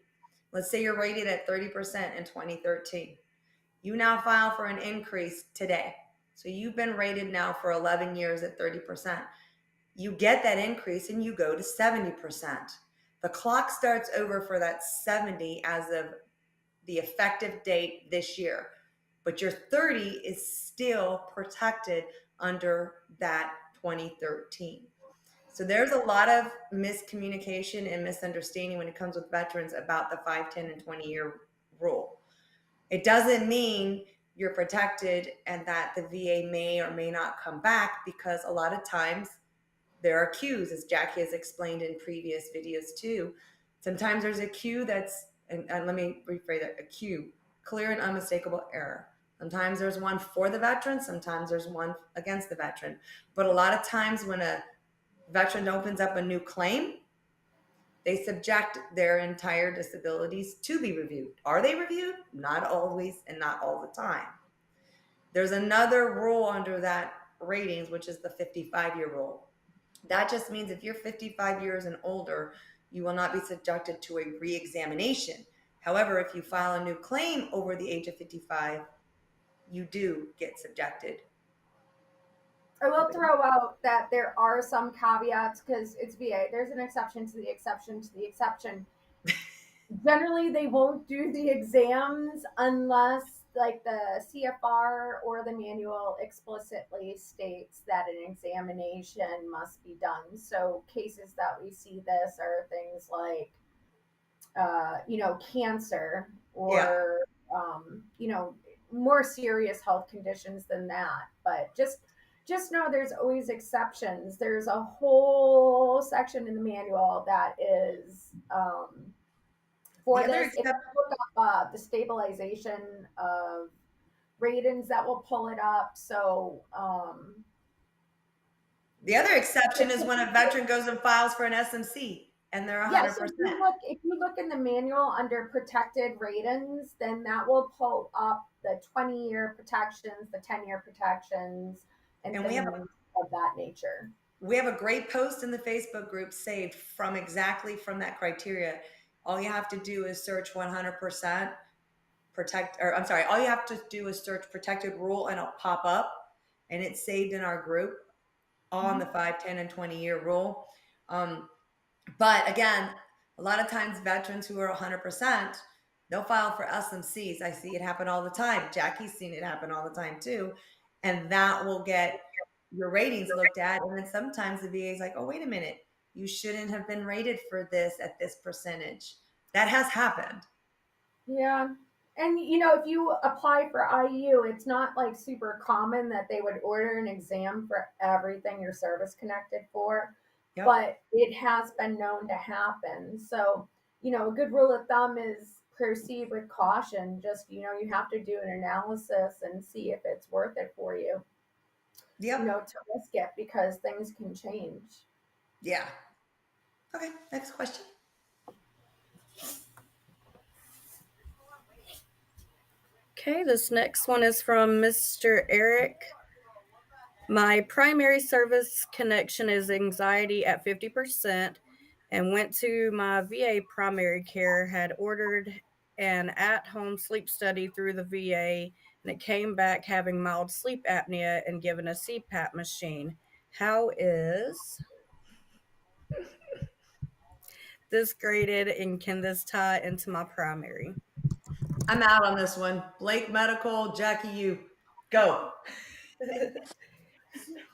Let's say you're rated at 30% in 2013. You now file for an increase today. So you've been rated now for 11 years at 30%. You get that increase and you go to 70%. The clock starts over for that 70 as of the effective date this year. But your 30 is still protected under that 2013. So there's a lot of miscommunication and misunderstanding when it comes with veterans about the 5, 10, and 20-year rule. It doesn't mean you're protected and that the VA may or may not come back, because a lot of times there are cues, as Jackie has explained in previous videos too. Sometimes there's a cue that's, and let me rephrase that, a cue, clear and unmistakable error. Sometimes there's one for the veteran, sometimes there's one against the veteran. But a lot of times when a veteran opens up a new claim, they subject their entire disabilities to be reviewed. Are they reviewed? Not always and not all the time. There's another rule under that ratings, which is the 55-year rule. That just means if you're 55 years and older, you will not be subjected to a re-examination. However, if you file a new claim over the age of 55, you do get subjected. I will throw out that there are some caveats because it's VA. There's an exception to the exception to the exception. Generally, they won't do the exams unless, like, the CFR or the manual explicitly states that an examination must be done. So, cases that we see this are things like, cancer Yeah. or, more serious health conditions than that. But just know there's always exceptions. There's a whole section in the manual that is The for other this. If you exception, look up the stabilization of ratings, that will pull it up. So the other exception is when a veteran goes and files for an SMC and they're yeah, 100%. so if you look in the manual under protected ratings, then that will pull up the 20-year protections, the 10-year protections, and And things of that nature. we have a great post in the Facebook group saved from that criteria. All you have to do is search 100%. all you have to do is search protected rule and it'll pop up, and it's saved in our group on the 5, 10, and 20-year rule. But again, a lot of times veterans who are 100%, they'll file for SMCs. I see it happen all the time. Jackie's seen it happen all the time too. And that will get your ratings looked at. And then sometimes the VA is like, oh, wait a minute, you shouldn't have been rated for this at this percentage. That has happened. Yeah. And if you apply for IU, it's not like super common that they would order an exam for everything you're service connected for, Yep. but it has been known to happen. So, a good rule of thumb is proceed with caution. Just, you have to do an analysis and see if it's worth it for you, Yep. to risk it because things can change. Yeah. Okay, next question. Okay, this next one is from Mr. Eric. My primary service connection is anxiety at 50%, and went to my VA primary care, had ordered an at-home sleep study through the VA, and it came back having mild sleep apnea and given a CPAP machine. How is this graded, and can this tie into my primary? I'm out on this one. Blake Medical, Jackie, you go.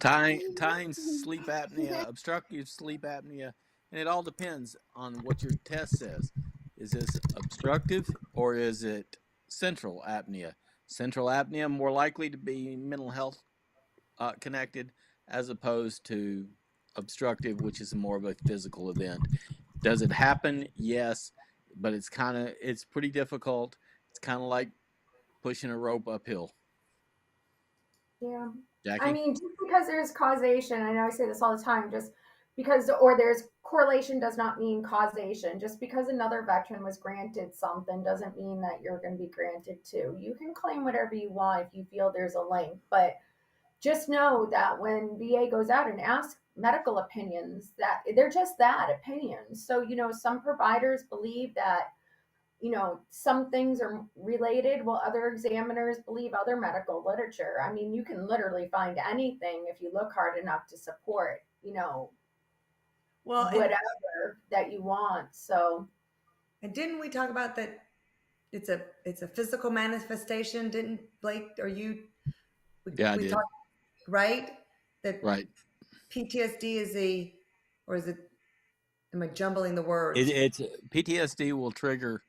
Tying sleep apnea, obstructive sleep apnea, and it all depends on what your test says. Is this obstructive or is it central apnea? Central apnea more likely to be mental health connected as opposed to obstructive, which is more of a physical event. Does it happen? Yes, but it's pretty difficult. It's kind of like pushing a rope uphill. Yeah. Jackie? I mean, just because there's causation, I know I say this all the time, just because, or there's correlation does not mean causation. Just because another veteran was granted something doesn't mean that you're going to be granted too. You can claim whatever you want if you feel there's a link, but just know that when VA goes out and asks medical opinions, that they're just that, opinions. So, some providers believe that some things are related while other examiners believe other medical literature. I mean, you can literally find anything if you look hard enough to support, Well, whatever that you want. So, and didn't we talk about that it's a physical manifestation? Didn't Blake or you Yeah, I we did. talked, right? That Right. PTSD is or is it, am I jumbling the words? It's PTSD will trigger,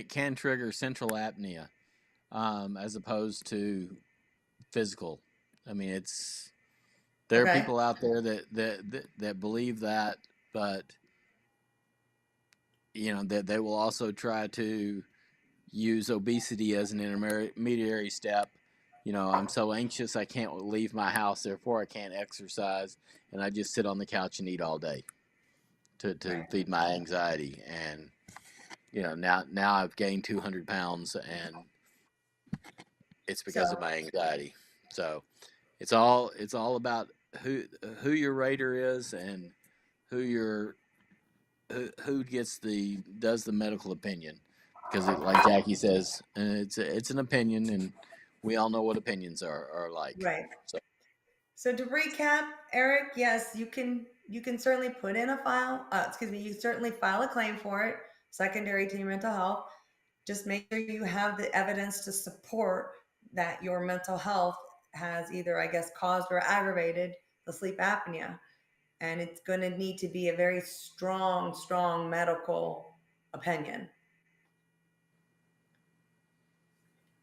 can trigger central apnea, as opposed to physical. I mean, there are Okay. people out there that believe that, but that they will also try to use obesity as an intermediary step. I'm so anxious I can't leave my house, therefore I can't exercise, and I just sit on the couch and eat all day to Right. feed my anxiety. And now I've gained 200 pounds, and it's because of my anxiety. So it's all about who your rater is and who does the medical opinion, because like Jackie says, it's an opinion, and we all know what opinions are like. Right. So to recap, Eric, yes, you can certainly put in a file. You can certainly file a claim for it, secondary to your mental health. Just make sure you have the evidence to support that your mental health has either, I guess, caused or aggravated the sleep apnea. And it's going to need to be a very strong medical opinion.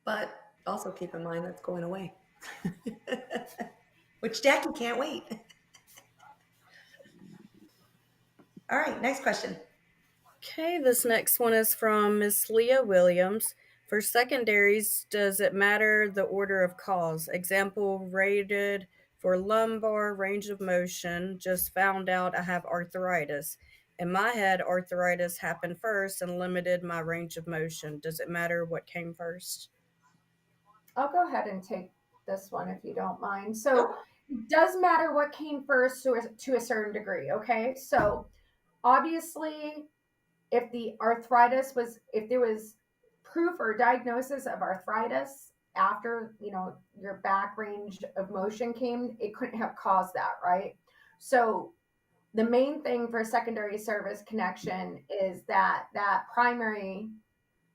But also keep in mind that's going away, which Jackie can't wait. All right, next question. Okay, this next one is from Miss Leah Williams. For secondaries, does it matter the order of cause? Example, rated for lumbar range of motion, just found out I have arthritis. In my head, arthritis happened first and limited my range of motion. Does it matter what came first? I'll go ahead and take this one if you don't mind. So, it does matter what came first to a certain degree, okay? So, obviously, if there was proof or diagnosis of arthritis after, your back range of motion came, it couldn't have caused that, right? So the main thing for a secondary service connection is that primary,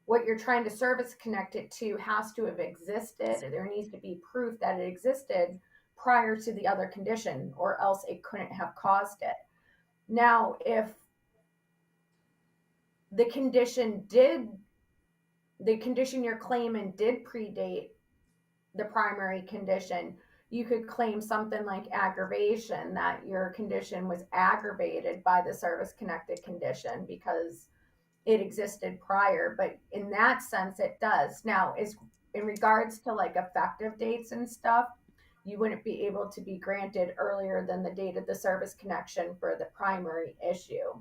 what you're trying to service connect it to, has to have existed. There needs to be proof that it existed prior to the other condition, or else it couldn't have caused it. Now, if the condition you're claiming did predate the primary condition, you could claim something like aggravation, that your condition was aggravated by the service connected condition because it existed prior. But in that sense, it does. Now, is in regards to like effective dates and stuff, you wouldn't be able to be granted earlier than the date of the service connection for the primary issue.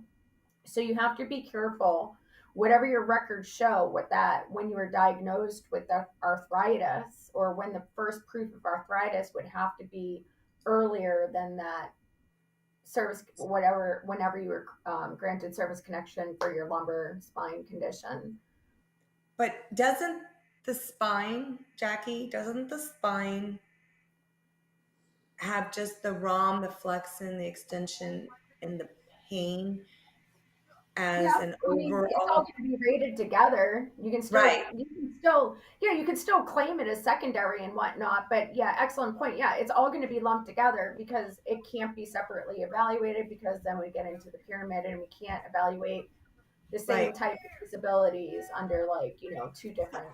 So you have to be careful. Whatever your records show, what that when you were diagnosed with the arthritis, or when the first proof of arthritis would have to be earlier than that service, whenever you were granted service connection for your lumbar spine condition. But Jackie, doesn't the spine have just the ROM, the flexion, the extension, and the pain as Yeah, an I mean, it's all overall? going to be rated together. Right, You can still claim it as secondary and whatnot. But yeah, excellent point. Yeah, it's all going to be lumped together because it can't be separately evaluated, because then we get into the pyramid and we can't evaluate the same right. type of disabilities under, like, two different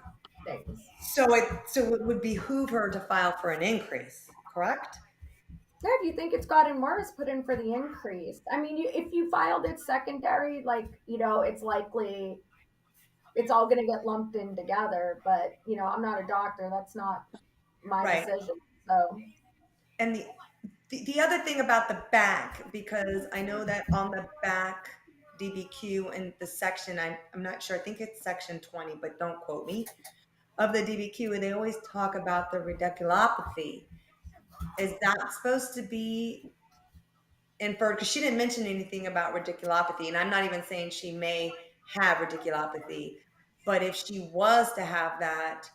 things. So it would behoove her to file for an increase, correct? Yeah, if you think it's gotten worse, put in for the increase. I mean, if you filed it secondary, like, it's likely it's all going to get lumped in together. But I'm not a doctor, that's not my Right. decision. So And the other thing about the back, because I know that on the back DBQ and the section, I'm not sure, I think it's section 20, but don't quote me, of the DBQ, they always talk about the radiculopathy. Is that supposed to be inferred? Because she didn't mention anything about radiculopathy, and I'm not even saying she may have radiculopathy, but if she was to have that,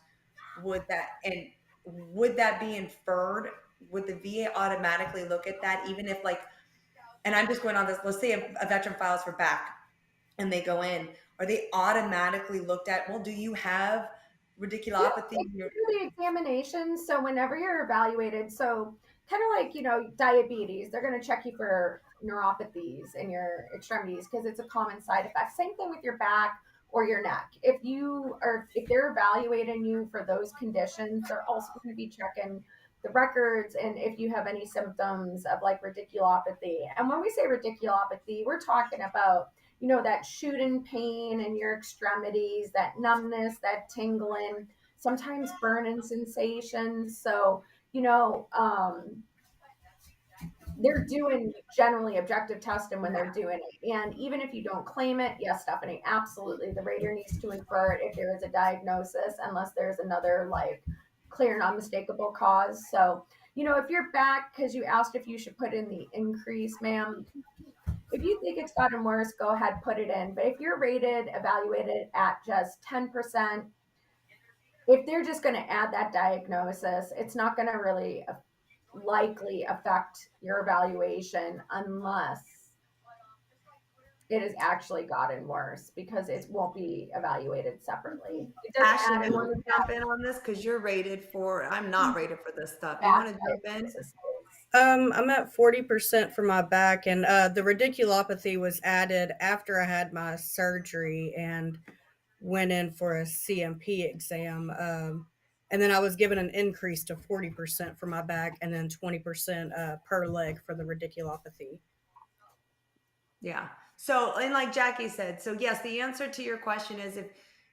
would that be inferred? Would the VA automatically look at that, even if, like, and I'm just going on this, let's say a veteran files for back and they go in, are they automatically looked at? Well, do you have yeah, radiculopathy they in your, do the examination. So whenever you're evaluated, so kind of like, diabetes, they're going to check you for neuropathies in your extremities because it's a common side effect. Same thing with your back or your neck. If they're evaluating you for those conditions, they're also going to be checking the records and if you have any symptoms of like radiculopathy. And when we say radiculopathy, we're talking about, that shooting pain in your extremities, that numbness, that tingling, sometimes burning sensations. So, they're doing generally objective testing when they're doing it. And even if you don't claim it, yes, Stephanie, absolutely. The rater needs to infer it if there is a diagnosis, unless there's another like clear and unmistakable cause. So, if you're back, because you asked if you should put in the increase, ma'am, if you think it's gotten worse, go ahead, put it in. But if you're evaluated at just 10%, if they're just going to add that diagnosis, it's not going to really likely affect your evaluation unless it has actually gotten worse, because it won't be evaluated separately. It doesn't Ashley, add you any want to jump in on this? Because you're rated for, I'm not rated for this stuff. You back want to jump in? diagnosis. I'm at 40% for my back, and the radiculopathy was added after I had my surgery and went in for a CMP exam. And then I was given an increase to 40% for my back, and then 20% per leg for the radiculopathy. Yeah. So, and like Jackie said, so yes, the answer to your question is if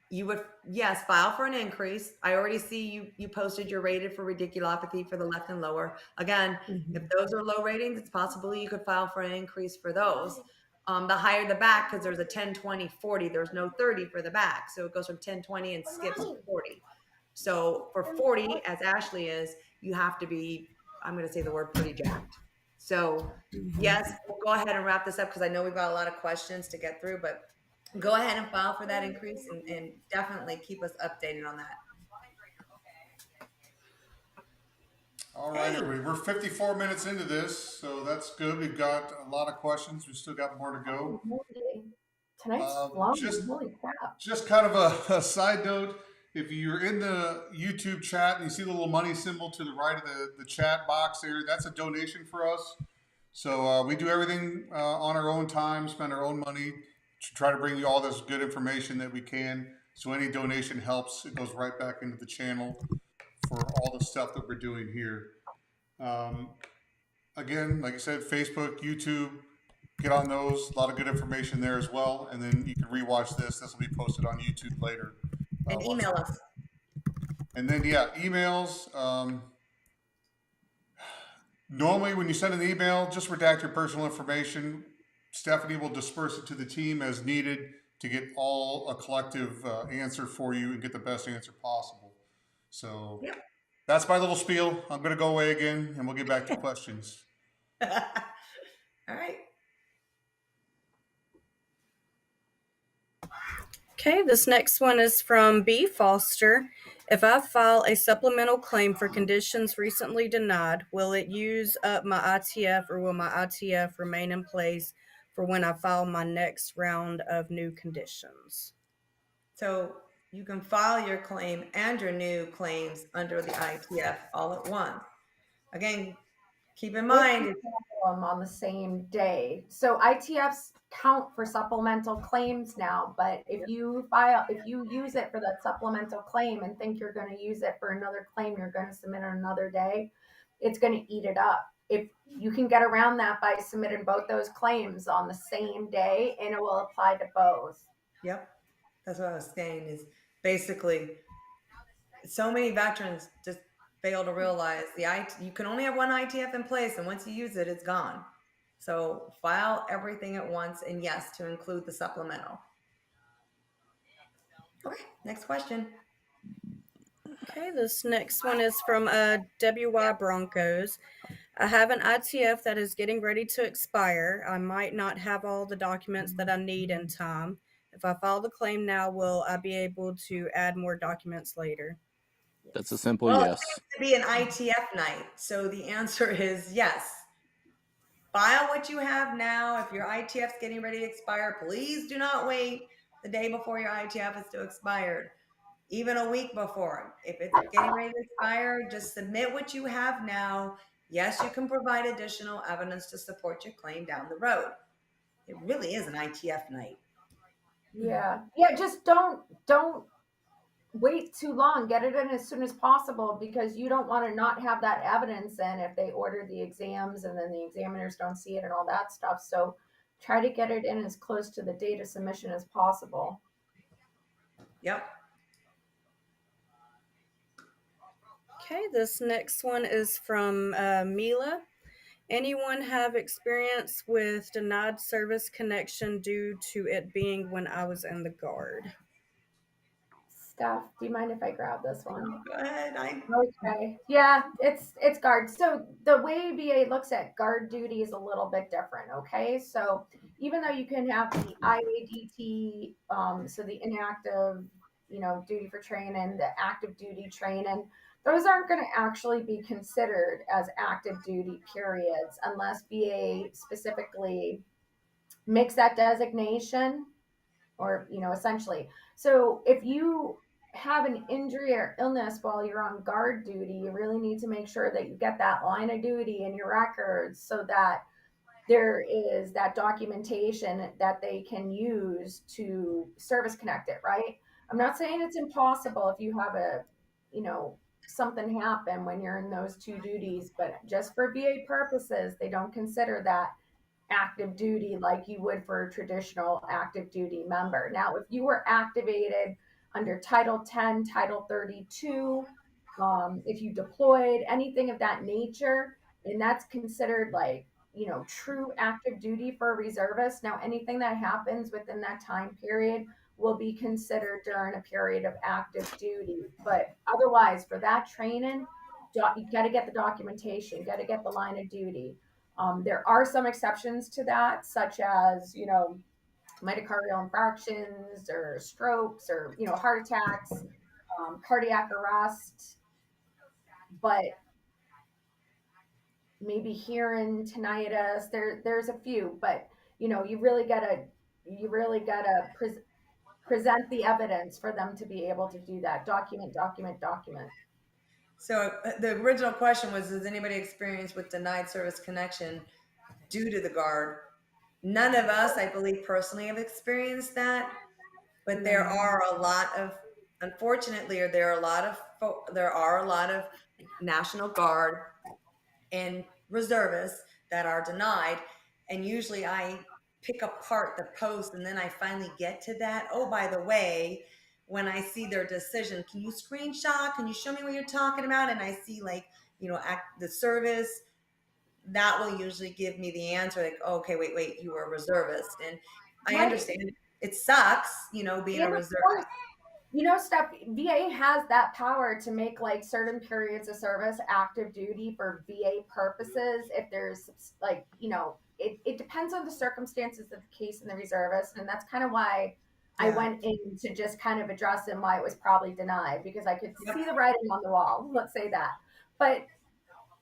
you would, yes, file for an increase. I already see you posted your rated for radiculopathy for the left and lower. Again, if those are low ratings, it's possible you could file for an increase for those. The higher the back, because there's a 10, 20, 40, there's no 30 for the back. So it goes from 10, 20 and skips to 40. So for 40, as Ashley is, you have to be, I'm going to say the word pretty jacked. So yes, we'll go ahead and wrap this up because I know we've got a lot of questions to get through, but go ahead and file for that increase and definitely keep us updated on that. All right, everybody. We're 54 minutes into this, so that's good. We've got a lot of questions. We still got more to go. Holy, tonight's flown. Just Holy crap. Just kind of a side note, if you're in the YouTube chat and you see the little money symbol to the right of the chat box there, that's a donation for us. So we do everything on our own time, spend our own money to try to bring you all this good information that we can. So any donation helps. It goes right back into the channel for all the stuff that we're doing here. Again, like I said, Facebook, YouTube, get on those. A lot of good information there as well. And then you can rewatch this. This will be posted on YouTube later. And email us. And then, yeah, emails. Normally, when you send an email, just redact your personal information. Stephanie will disperse it to the team as needed to get all a collective answer for you and get the best answer possible. So Yep. That's my little spiel. I'm going to go away again, and we'll get back to questions. All right. Okay, this next one is from B. Foster. If I file a supplemental claim for conditions recently denied, will it use up my ITF or will my ITF remain in place for when I file my next round of new conditions? So you can file your claim and your new claims under the ITF all at once. Again, keep in mind, On the same day. So ITFs count for supplemental claims now, but if you use it for that supplemental claim and think you're going to use it for another claim you're going to submit on another day, it's going to eat it up. If you can get around that by submitting both those claims on the same day, and it will apply to both. yep, that's what I was saying is basically so many veterans just fail to realize you can only have one ITF in place, and once you use it, it's gone. So file everything at once, and yes, to include the supplemental. Okay, next question. Okay, this next one is from WY Broncos. I have an ITF that is getting ready to expire. I might not have all the documents that I need in time. If I file the claim now, will I be able to add more documents later? That's a simple Well, yes. it seems to be an ITF night, so the answer is yes. File what you have now. If your ITF's getting ready to expire, please do not wait the day before your ITF is to expire. Even a week before. If it's getting ready to expire, just submit what you have now. Yes, you can provide additional evidence to support your claim down the road. It really is an ITF night. Yeah. Just don't wait too long. Get it in as soon as possible, because you don't want to not have that evidence in if they order the exams and then the examiners don't see it and all that stuff. So try to get it in as close to the date of submission as possible. Yep. Okay, this next one is from Mila. Anyone have experience with denied service connection due to it being when I was in the Guard? Steph, do you mind if I grab this one? Go ahead. Okay. Yeah, it's guard. So the way VA looks at guard duty is a little bit different. Okay. So even though you can have the IADT, so the inactive, duty for training, the active duty training, those aren't going to actually be considered as active duty periods unless VA specifically makes that designation, or essentially. So if you have an injury or illness while you're on guard duty, you really need to make sure that you get that line of duty in your records so that there is that documentation that they can use to service connect it, right? I'm not saying it's impossible if you have something happen when you're in those two duties, but just for VA purposes, they don't consider that active duty like you would for a traditional active duty member. Now, if you were activated under Title 10, Title 32, if you deployed, anything of that nature, and that's considered like, true active duty for a reservist. Now, anything that happens within that time period will be considered during a period of active duty. But otherwise, for that training, you got to get the documentation, you got to get the line of duty. There are some exceptions to that, such as, myocardial infarctions or strokes or heart attacks, cardiac arrest, but maybe hearing tinnitus. There's a few, but you really gotta present the evidence for them to be able to do that. Document, document, document. So the original question was, does anybody experience with denied service connection due to the guard? None of us, I believe, personally have experienced that, but there are a lot of, unfortunately, or there are a lot of National Guard and reservists that are denied, and usually I pick apart the post and then I finally get to that. Oh, by the way, when I see their decision, can you screenshot? Can you show me what you're talking about? And I see like, the service, that will usually give me the answer like, oh, okay, wait, you were a reservist. And I Right. understand it sucks, being a And of reservist. course, Steph, VA has that power to make like certain periods of service active duty for VA purposes. If there's like, it depends on the circumstances of the case and the reservist. And that's kind of why I Yeah. went in to just kind of address him why it was probably denied, because I could Yep. see the writing on the wall. Let's say that. But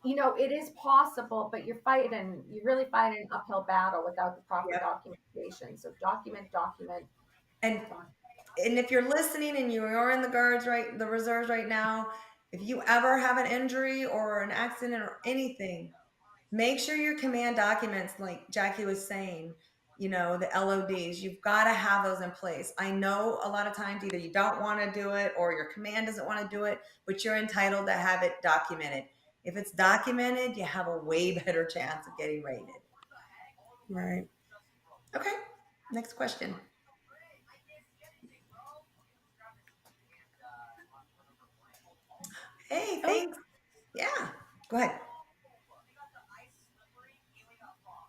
it is possible, but you're really fighting an uphill battle without the proper Yep. documentation. So document, document. And if you're listening and you are in the reserves right now, if you ever have an injury or an accident or anything, make sure your command documents, like Jackie was saying, the LODs, you've got to have those in place. I know a lot of times either you don't want to do it or your command doesn't want to do it, but you're entitled to have it documented. If it's documented, you have a way better chance of getting rated. Right. Okay, next question. Hey, thanks. Yeah, go ahead.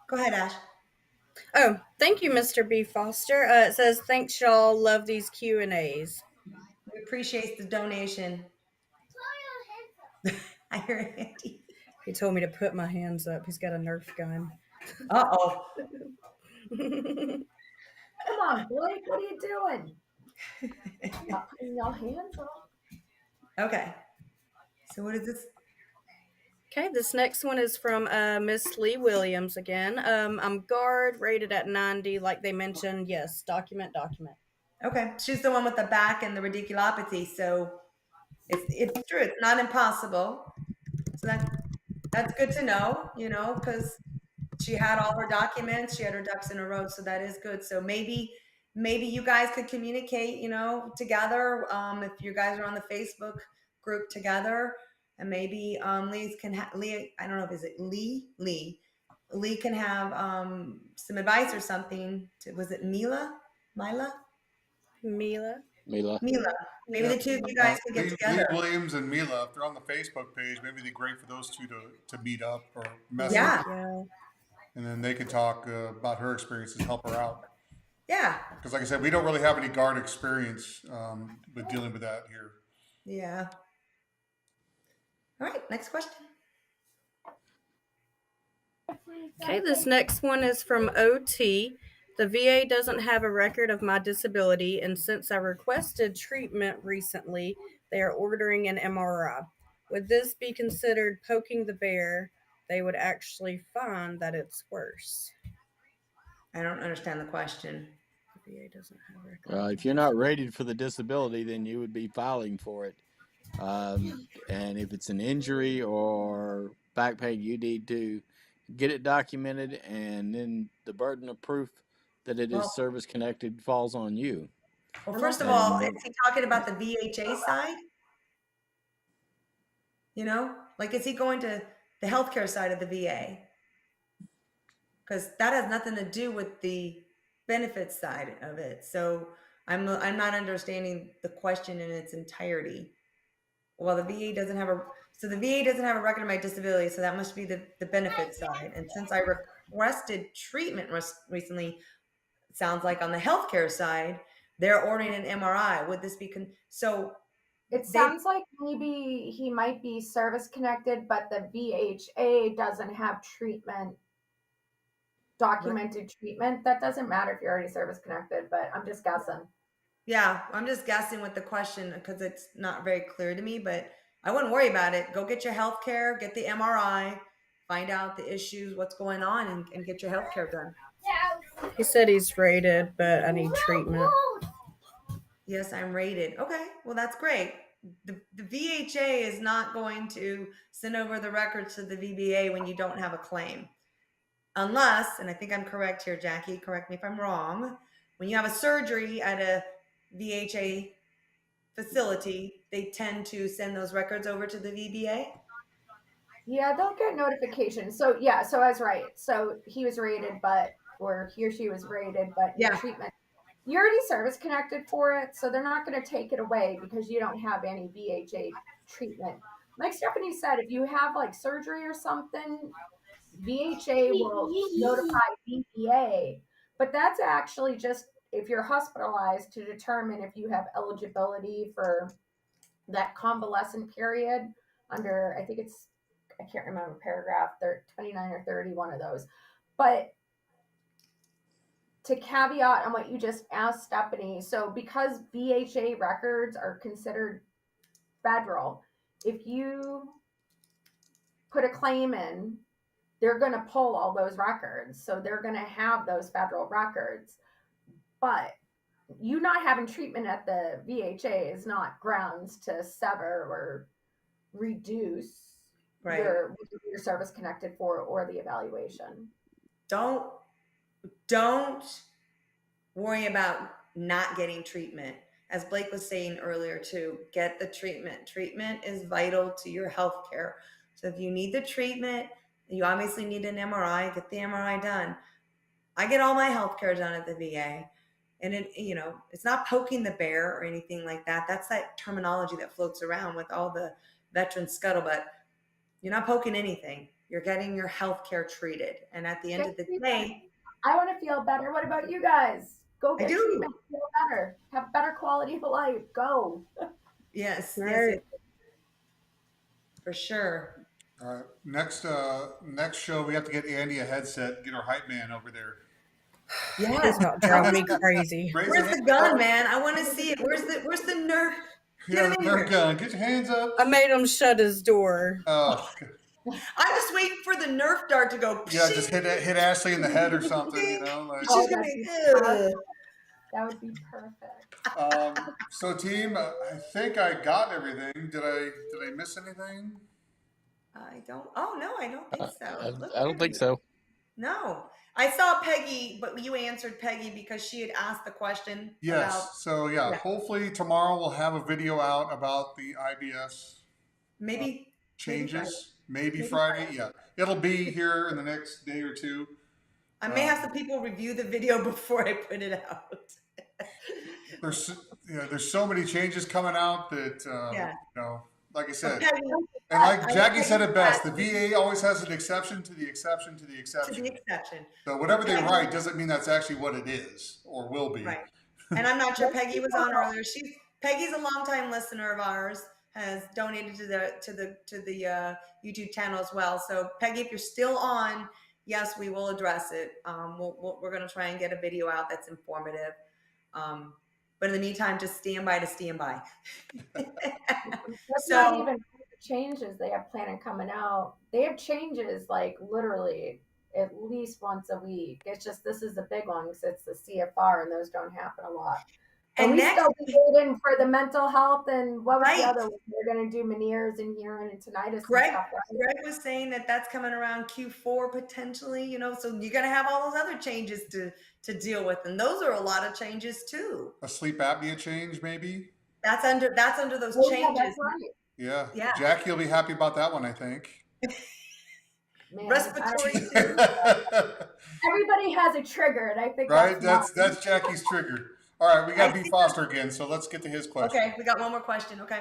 Go ahead, Ash. Oh, thank you, Mr. B. Foster. It says, thanks, y'all. Love these Q&As. We appreciate the donation. I hear Andy. He told me to put my hands up. He's got a Nerf gun. Uh-oh. Come on, Blake, what are you doing? Not putting your hands up. Okay. So what is this? Okay, this next one is from Miss Lee Williams again. I'm guard, rated at 90, like they mentioned. Yes, document. Okay. She's the one with the back and the radiculopathy. So it's true. It's not impossible. So that's good to know, because she had all her documents, she had her ducks in a row. So that is good. So maybe you guys could communicate, together. If you guys are on the Facebook group together, and maybe Lee, I don't know if is it Lee can have some advice or something. Was it Mila? Mila? Maybe Yeah. the two of you guys could get Lee together. Williams and Mila, if they're on the Facebook page, maybe it'd be great for those two to meet up or message. Yeah. And then they could talk about her experiences, help her out. Yeah. Because, like I said, we don't really have any guard experience with dealing with that here. Yeah. All right. Next question. Okay, this next one is from OT. The VA doesn't have a record of my disability, and since I requested treatment recently, they are ordering an MRI. Would this be considered poking the bear? They would actually find that it's worse. I don't understand the question. The VA doesn't have a record. If you're not rated for the disability, then you would be filing for it. And if it's an injury or back pain, you need to get it documented, and then the burden of proof that it is service connected falls on you. Well, first of all, is he talking about the VHA side? Like, is he going to the healthcare side of the VA? Because that has nothing to do with the benefits side of it. So I'm not understanding the question in its entirety. Well, the VA doesn't have a record of my disability, so that must be the benefit side. And since I requested treatment recently, it sounds like on the healthcare side, they're ordering an MRI. Would this be so? It sounds like maybe he might be service connected, but the VHA doesn't have treatment documented treatment, that doesn't matter if you're already service connected, but I'm just guessing. Yeah, I'm just guessing with the question because it's not very clear to me, but I wouldn't worry about it. Go get your health care, get the MRI, find out the issues, what's going on, and get your health care done. He said he's rated, but I need treatment. Yes, I'm rated. Okay, well, that's great. The VHA is not going to send over the records to the VBA when you don't have a claim. Unless, and I think I'm correct here, Jackie, correct me if I'm wrong, when you have a surgery at a VHA facility, they tend to send those records over to the VBA. Yeah, they'll get notifications. So yeah, so I was right. So he was rated, or he or she was rated, but your Yeah. treatment, you're already service connected for it, so they're not going to take it away because you don't have any VHA treatment. Like Stephanie said, if you have like surgery or something, VHA will notify VBA, but that's actually just if you're hospitalized to determine if you have eligibility for that convalescent period under, I think it's, I can't remember paragraph 29 or 30, one of those. But to caveat on what you just asked, Stephanie, so because VHA records are considered federal, if you put a claim in, they're going to pull all those records. So they're going to have those federal records. But you not having treatment at the VHA is not grounds to sever or reduce Right. your service connected for or the evaluation. Don't worry about not getting treatment. As Blake was saying earlier too, get the treatment. Treatment is vital to your health care. So if you need the treatment, you obviously need an MRI, get the MRI done. I get all my health care done at the VA. And it's not poking the bear or anything like that. That's that terminology that floats around with all the veteran scuttlebutt. You're not poking anything. You're getting your health care treated. And at the end of the day, I want to feel better. What about you guys? Go get treatment. Feel better. Have better quality of life. Go. Yes, Right. yes, for sure. All right. Next show, we have to get Andy a headset and get our hype man over there. Yes. He's about driving me crazy. Raise Where's your the hand gun, up. man? I want to see it. Where's the nerf? Yeah, the Nerf gun. Get your hands up. I made him shut his door. Oh, I'm just waiting for the Nerf dart to go. yeah, just hit Ashley in the head or something, you know. Like, She's gonna be good. That would be perfect. So, team, I think I got everything. Did I miss anything? I don't. Oh no, I don't think so. Look I don't at think you. so. No, I saw Peggy, but you answered Peggy because she had asked the question. Yes. About, So yeah, hopefully tomorrow we'll have a video out about the IBS maybe changes. Maybe Friday. Yeah, it'll be here in the next day or two. I may have some people review the video before I put it out. There's so many changes coming out that like I said, Peggy, and like Jackie said it best, the VA always has an exception to the exception to the to exception. the exception. So whatever they write doesn't mean that's actually what it is or will be. Right. And I'm not sure Peggy was on earlier. Peggy's a longtime listener of ours, has donated to the YouTube channel as well. So Peggy, if you're still on, yes, we will address it. We're going to try and get a video out that's informative. But in the meantime, just stand by. That's So- not even changes they have planned coming out. They have changes like literally at least once a week. It's just this is a big one because it's the CFR and those don't happen a lot. And we next, still be waiting for the mental health and what was Right. the other one? They're going to do Meniere's and hearing and tinnitus. Greg, and stuff, right? Greg was saying that that's coming around Q4 potentially, so you're going to have all those other changes to deal with. And those are a lot of changes too. A sleep apnea change, maybe. That's under those Oh, yeah, changes. that's right. Yeah. Yeah. Jackie will be happy about that one, I think. Man, Respiratory. everybody has a trigger, and I think Right? that's That's Jackie's trigger. All right, we got B. Foster again, so let's get to his question. Okay, we got one more question. Okay.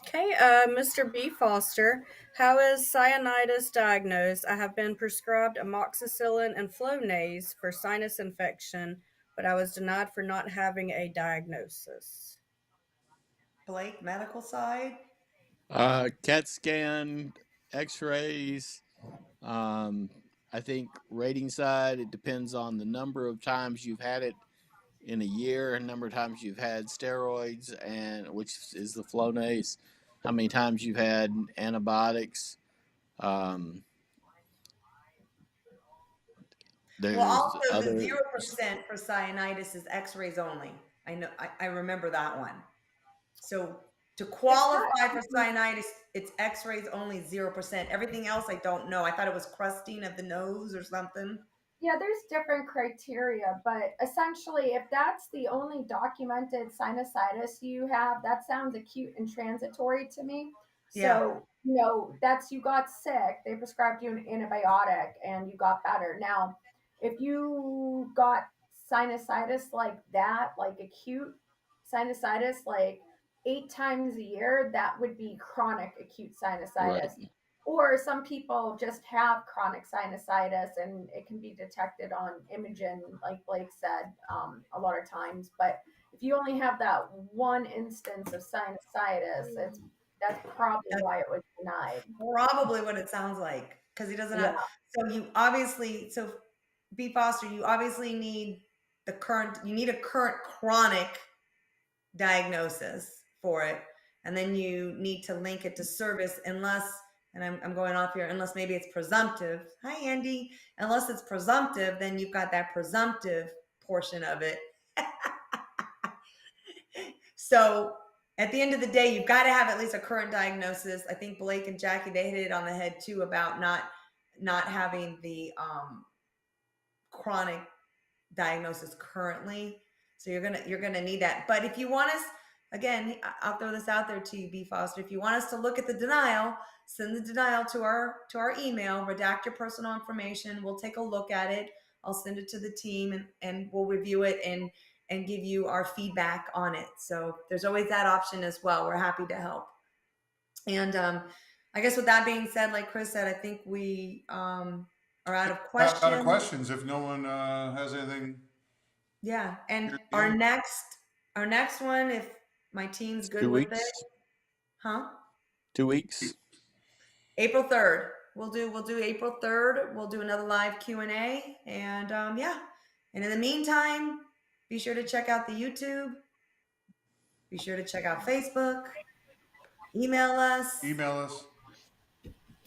Okay, Mr. B. Foster, how is cyanitis diagnosed? I have been prescribed amoxicillin and Flonase for sinus infection, but I was denied for not having a diagnosis. Blake, medical side. CAT scan X-rays. I think rating side, it depends on the number of times you've had it in a year, and number of times you've had steroids, and which is the Flonase, how many times you've had antibiotics. Um, Well, there's also the other 0% for cyanitis is X-rays only. I know, I remember that one. So to qualify for cyanitis, it's X-rays only 0%. Everything else, I don't know. I thought it was crusting of the nose or something. Yeah, there's different criteria, but essentially, if that's the only documented sinusitis you have, that sounds acute and transitory to me. Yeah. So, you know, that's you got sick, they prescribed you an antibiotic and you got better. Now, if you got sinusitis like that, like acute sinusitis, like 8 times a year, that would be chronic acute right. sinusitis. Or some people just have chronic sinusitis and it can be detected on imaging, like Blake said, a lot of times. But if you only have that one instance of sinusitis, that's probably That's why it was denied. probably what it sounds like, because he doesn't Yeah. have. So you obviously, B. Foster, you obviously need you need a current chronic diagnosis for it, and then you need to link it to service, unless, and I'm going off here, unless maybe it's presumptive. Hi, Andy. Unless it's presumptive, then you've got that presumptive portion of it. So at the end of the day, you've got to have at least a current diagnosis. I think Blake and Jackie, they hit it on the head too, about not having the chronic diagnosis currently. So you're gonna need that. But if you want us, again, I'll throw this out there to you, B. Foster. If you want us to look at the denial, send the denial to our email. Redact your personal information. We'll take a look at it. I'll send it to the team and we'll review it and give you our feedback on it. So there's always that option as well. We're happy to help. And I guess with that being said, like Chris said, I think we are out of questions. Out of questions. If no one has anything. Yeah, and our next one, if my team's good 2 with weeks. it, huh? 2 weeks. April 3rd. We'll do April 3rd. We'll do another live Q&A, and yeah. And in the meantime, be sure to check out the YouTube. Be sure to check out Facebook. Email us.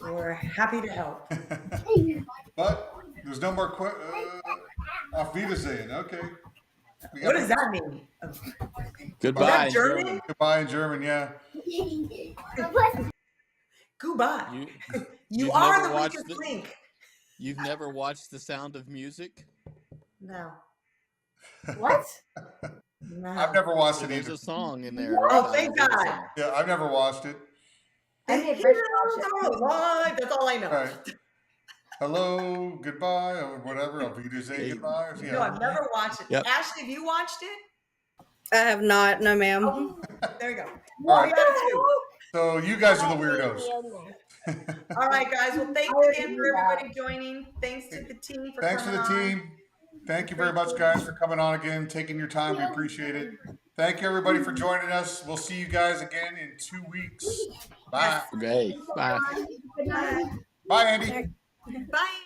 We're happy to help. But there's no more Auf Wiedersehen. Okay. What does that mean? Goodbye. Is that German? Goodbye in German, yeah. Goodbye. You you've are never the watched weakest link. You've never watched The Sound of Music? No. What? No. I've never watched it There's either. a song in there. Oh, thank God. Yeah, I've never watched it. I made Heroes Rich watch are it. alive. That's all I know. Right. Hello, goodbye, or whatever. Auf Wiedersehen, goodbye. Or, yeah. No, I've never watched it. Yep. Ashley, have you watched it? I have not, no ma'am. Oh, there you go. All right. We got two. So you guys are the weirdos. All right, guys. Well, thanks again for everybody joining. Thanks to the team for Thanks to coming the on. team. Thank you very much, guys, for coming on again, taking your time. We appreciate it. Thank you, everybody, for joining us. We'll see you guys again in 2 weeks. Bye. Okay. Bye. Good night. Bye, Andy. Bye.